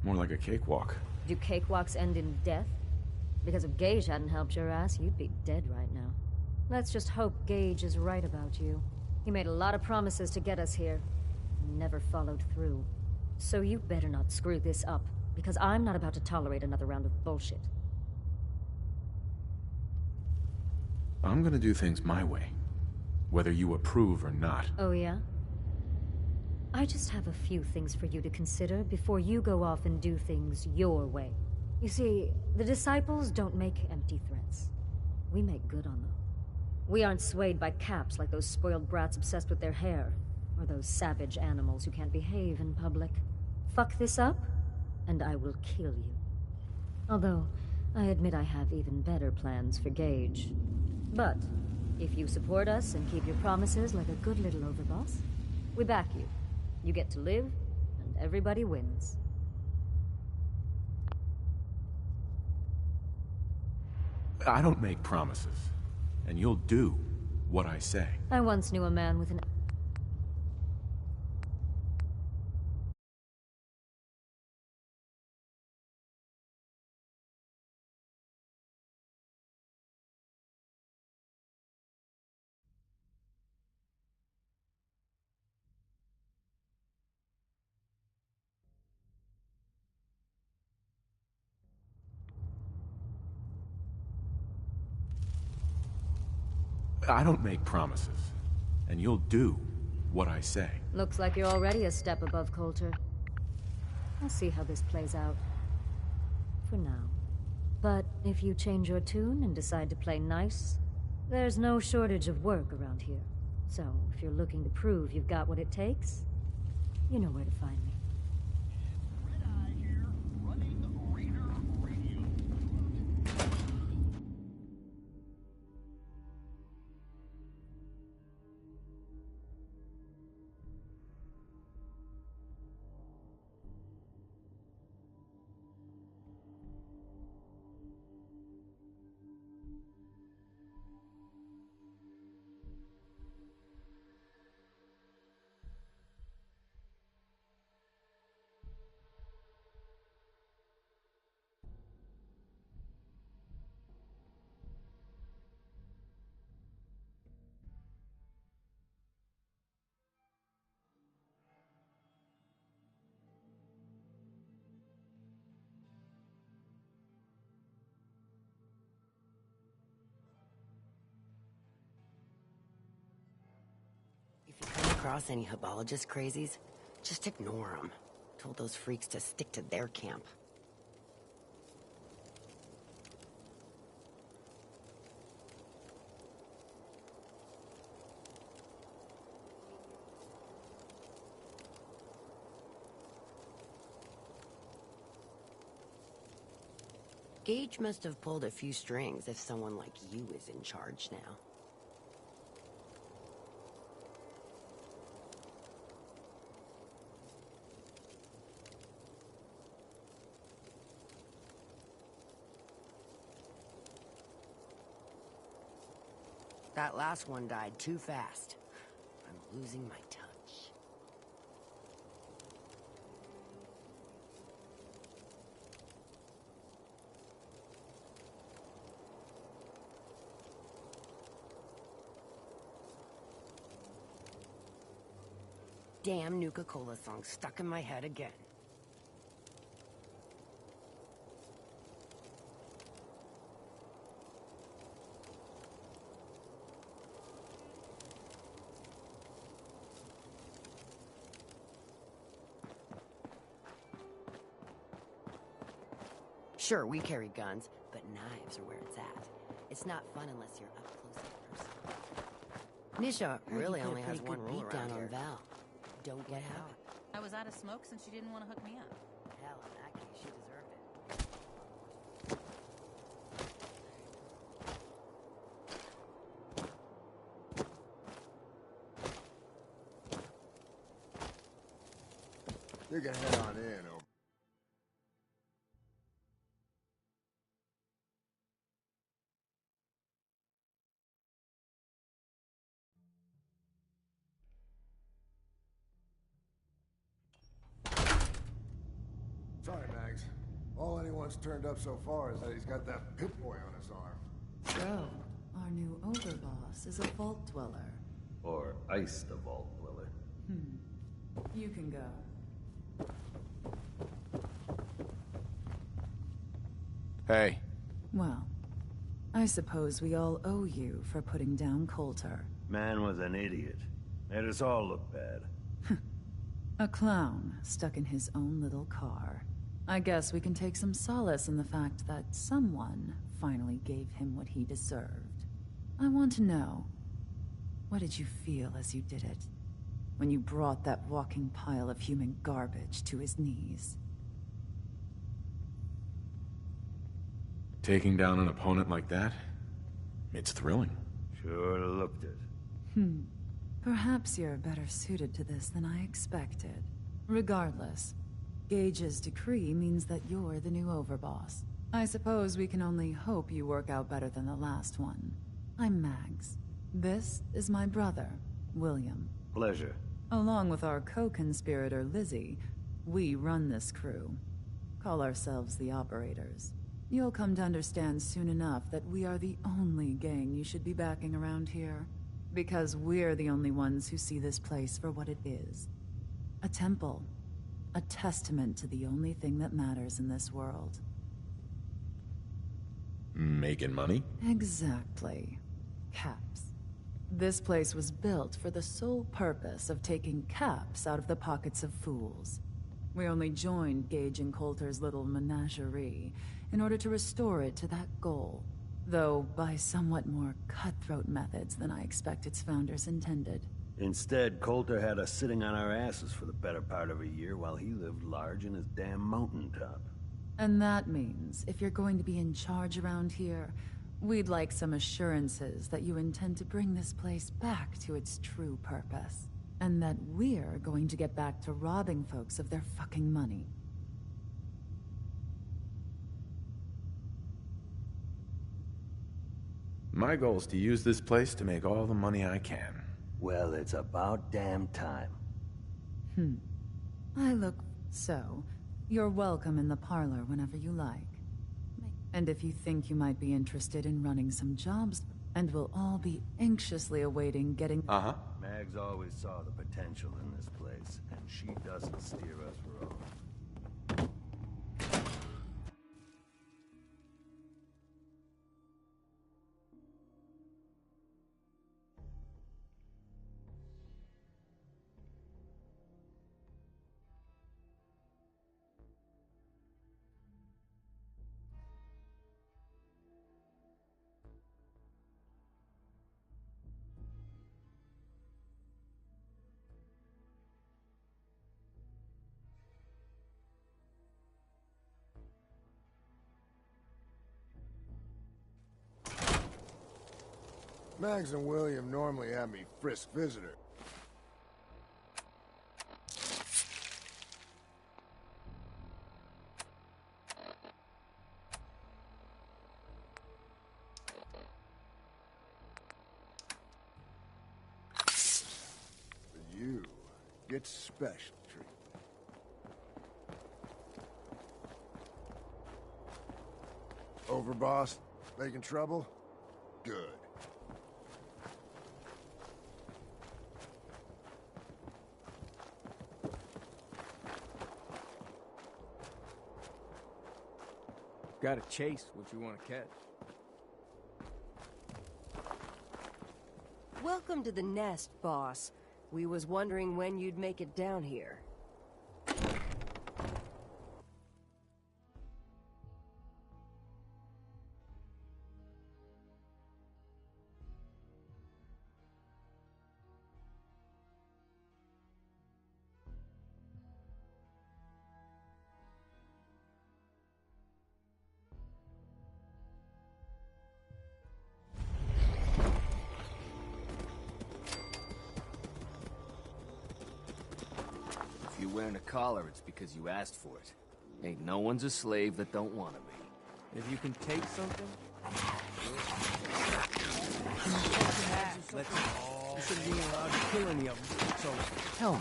More like a cakewalk. Do cakewalks end in death? Because if Gage hadn't helped your ass, you'd be dead right now. Let's just hope Gage is right about you. He made a lot of promises to get us here. Never followed through. So you better not screw this up, because I'm not about to tolerate another round of bullshit. I'm gonna do things my way, whether you approve or not. Oh yeah? I just have a few things for you to consider before you go off and do things your way. You see, the Disciples don't make empty threats. We make good on them. We aren't swayed by caps like those spoiled brats obsessed with their hair, or those savage animals who can't behave in public. Fuck this up, and I will kill you. Although, I admit I have even better plans for Gage. But, If you support us and keep your promises like a good little overboss, we back you. You get to live, and everybody wins. I don't make promises, and you'll do what I say. I once knew a man with an... I don't make promises, and you'll do what I say. Looks like you're already a step above Coulter. I'll see how this plays out. For now. But if you change your tune and decide to play nice, there's no shortage of work around here. So, if you're looking to prove you've got what it takes, you know where to find me. If you come across any Hibologist crazies, just ignore them. Told those freaks to stick to their camp. Gage must have pulled a few strings if someone like you is in charge now. That last one died too fast. I'm losing my touch. Damn Nuka-Cola song stuck in my head again. Sure, we carry guns, but knives are where it's at. It's not fun unless you're up close and personal. Nisha really only has one rule around here. Val. Don't get hot. I was out of smoke since she didn't want to hook me up. Hell, in that case, she deserved it. You can head on in, or... Sorry, Max. All anyone's turned up so far is that he's got that Pip-Boy on his arm. So, our new overboss is a vault dweller. Or iced a vault dweller. You can go. Hey. Well, I suppose we all owe you for putting down Coulter. Man was an idiot. Made us all look bad. A clown stuck in his own little car. I guess we can take some solace in the fact that someone finally gave him what he deserved. I want to know, what did you feel as you did it? When you brought that walking pile of human garbage to his knees? Taking down an opponent like that? It's thrilling. Sure looked it. Perhaps you're better suited to this than I expected. Regardless, Gage's decree means that you're the new overboss. I suppose we can only hope you work out better than the last one. I'm Mags. This is my brother, William. Pleasure. Along with our co-conspirator, Lizzie, we run this crew. Call ourselves the Operators. You'll come to understand soon enough that we are the only gang you should be backing around here. Because we're the only ones who see this place for what it is. A temple. A testament to the only thing that matters in this world. Making money? Exactly. Caps. This place was built for the sole purpose of taking caps out of the pockets of fools. We only joined Gage and Coulter's little menagerie in order to restore it to that goal, though by somewhat more cutthroat methods than I expect its founders intended. Instead, Coulter had us sitting on our asses for the better part of a year while he lived large in his damn mountaintop. And that means, if you're going to be in charge around here, we'd like some assurances that you intend to bring this place back to its true purpose. And that we're going to get back to robbing folks of their fucking money. My goal is to use this place to make all the money I can. Well, it's about damn time. I look... So, you're welcome in the parlor whenever you like. And if you think you might be interested in running some jobs, and we'll all be anxiously awaiting getting... Mags always saw the potential in this place, and she doesn't steer us wrong. Mags and William normally have me frisk visitor. But you get special treatment. Overboss? Making trouble? Good. Gotta chase what you want to catch. Welcome to the nest, boss. We was wondering when you'd make it down here. If you're wearing a collar, it's because you asked for it. Ain't no one's a slave that don't want to be. If you can take something... You shouldn't be allowed to kill any of them, so... Tell me,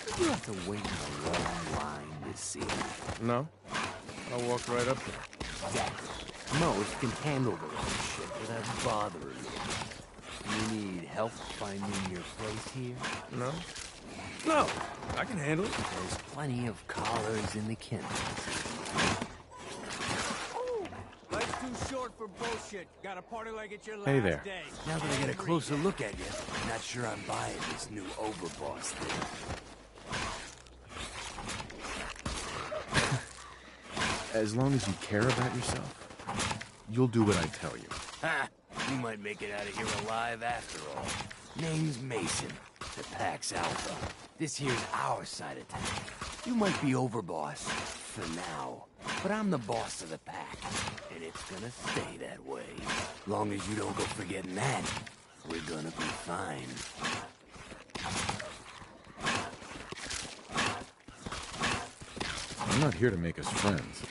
did you have to wait in a long line to see me? No. I walked right up there. Most can handle their own shit without bothering you. You need help finding your place here? No. No, I can handle it. There's plenty of collars in the kennel. Life's too short for bullshit. Gotta party like it's your last Hey there. day. Now that I get a closer look at you, I'm not sure I'm buying this new overboss thing. As long as you care about yourself, you'll do what I tell you. Ha! You might make it out of here alive after all. Name's Mason, the Pax Alpha. This here's our side of town. You might be overboss for now, but I'm the boss of the pack, and it's gonna stay that way. Long as you don't go forgetting that. We're gonna be fine. I'm not here to make us friends.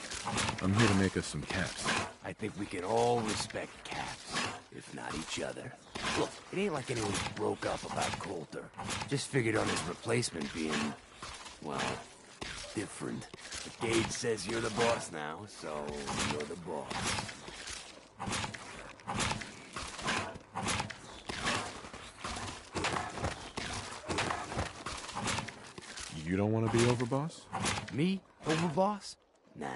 I'm here to make us some caps. I think we can all respect Caps, if not each other. Look, it ain't like anyone broke up about Coulter. Just figured on his replacement being, well, different. But Gage says you're the boss now, so you're the boss. You don't want to be overboss? Me? Overboss? Nah.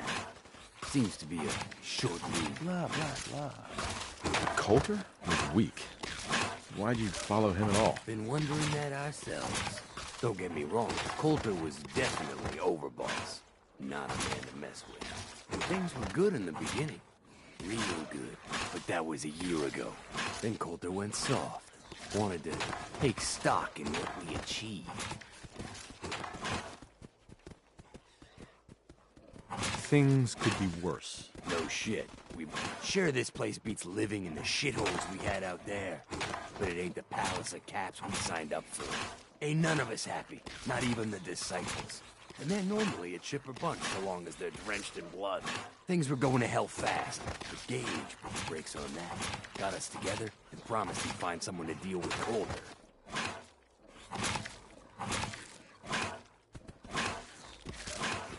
Seems to be a short lead. Blah, blah, blah. Coulter was weak. Why'd you follow him at all? Been wondering that ourselves. Don't get me wrong, Coulter was definitely overboss. Not a man to mess with. And things were good in the beginning. Real good. But that was a year ago. Then Coulter went soft. Wanted to take stock in what we achieved. Things could be worse. No shit. Sure, this place beats living in the shitholes we had out there. But it ain't the palace of Caps we signed up for. Ain't none of us happy. Not even the disciples. And they're normally a chipper bunch so long as they're drenched in blood. Things were going to hell fast. But Gage put the brakes on that. Got us together and promised he'd find someone to deal with Coulter.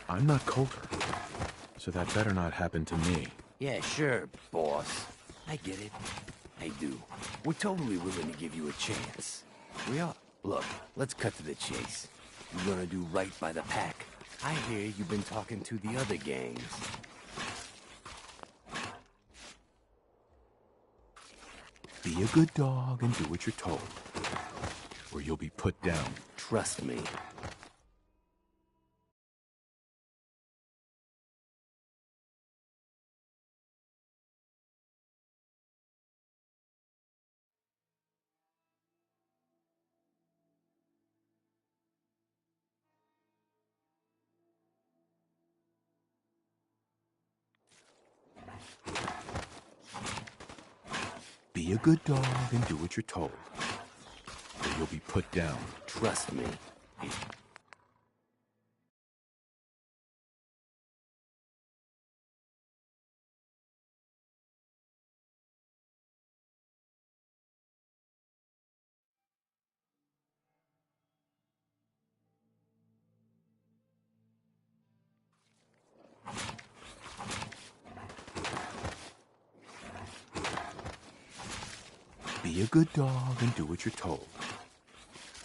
I'm not Coulter. So that better not happen to me. Yeah, sure, boss. I get it. I do. We're totally willing to give you a chance. We are. Look, let's cut to the chase. You're gonna do right by the pack. I hear you've been talking to the other gangs. Be a good dog and do what you're told, or you'll be put down. Trust me. Be a good dog and do what you're told, or you'll be put down. Trust me. Be a good dog and do what you're told,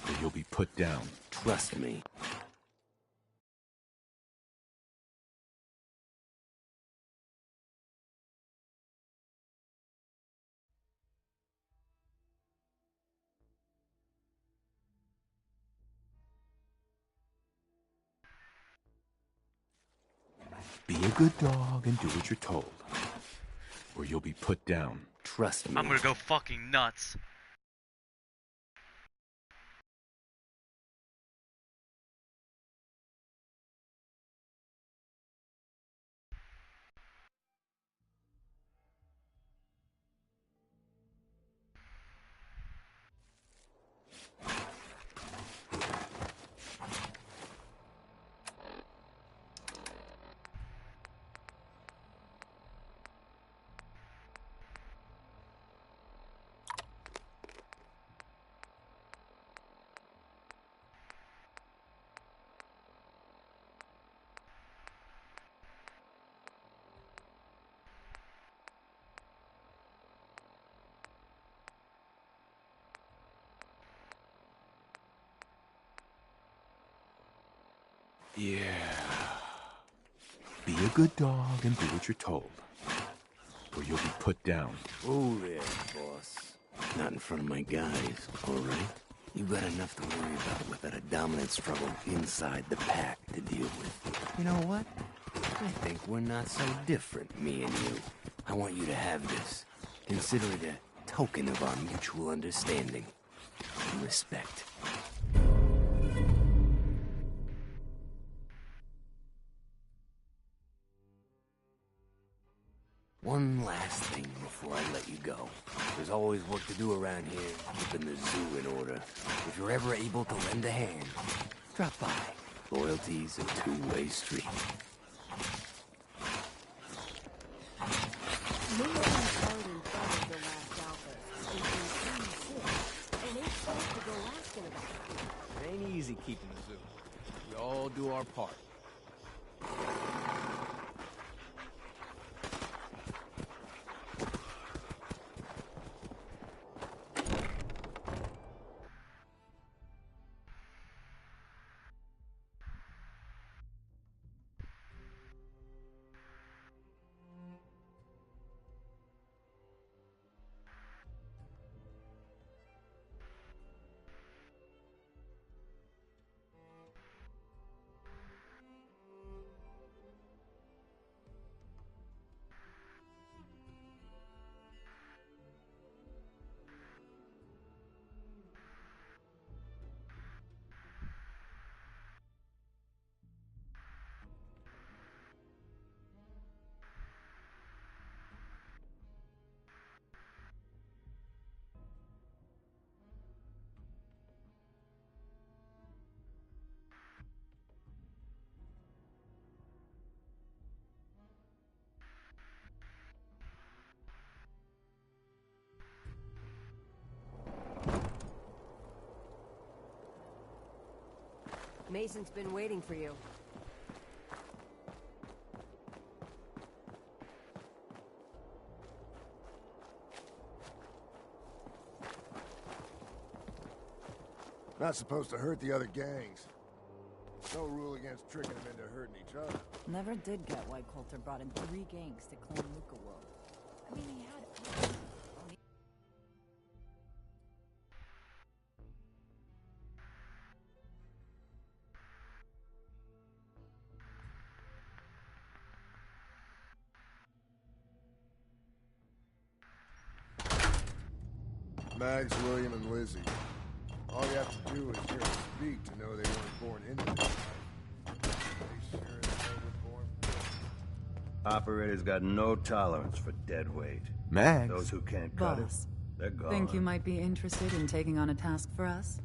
or you'll be put down. Trust me. Be a good dog and do what you're told, or you'll be put down. Trust me. I'm gonna go fucking nuts. Yeah. Be a good dog and do what you're told, or you'll be put down. Oh there, boss. Not in front of my guys, all right? You got enough to worry about without a dominant struggle inside the pack to deal with. You know what? I think we're not so different, me and you. I want you to have this. Consider it a token of our mutual understanding and respect. One last thing before before I let you go. There's always work to do around here, keeping the zoo in order. If you're ever able to lend a hand, drop by. Loyalty's a two-way street. It ain't easy keeping the zoo. We all do our part. Mason's been waiting for you. Not supposed to hurt the other gangs. No rule against tricking them into hurting each other. Never did get why Coulter brought in 3 gangs to claim Nuka World. I mean, he had... Mags, William, and Lizzie. All you have to do is hear them speak to know they weren't born into this life. They sure as hell were born for it. Operators got no tolerance for dead weight. Mags? Those who can't cut it, Boss, they're gone. think you might be interested in taking on a task for us?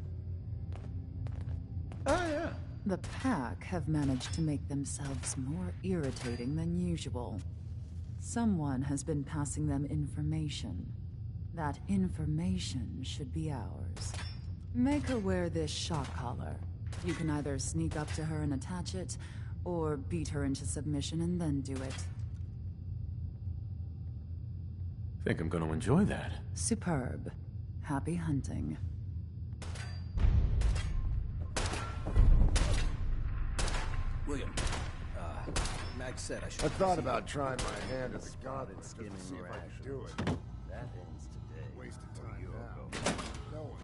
Oh, yeah. The Pack have managed to make themselves more irritating than usual. Someone has been passing them information. That information should be ours. Make her wear this shock collar. You can either sneak up to her and attach it, or beat her into submission and then do it. Think I'm gonna enjoy that. Superb. Happy hunting. William, Max said I should... I thought about trying my hand at the gauntlet just to see if I could do it. That ends today. Wasted time now. No one.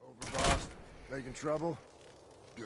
Over, boss. Making trouble? Good.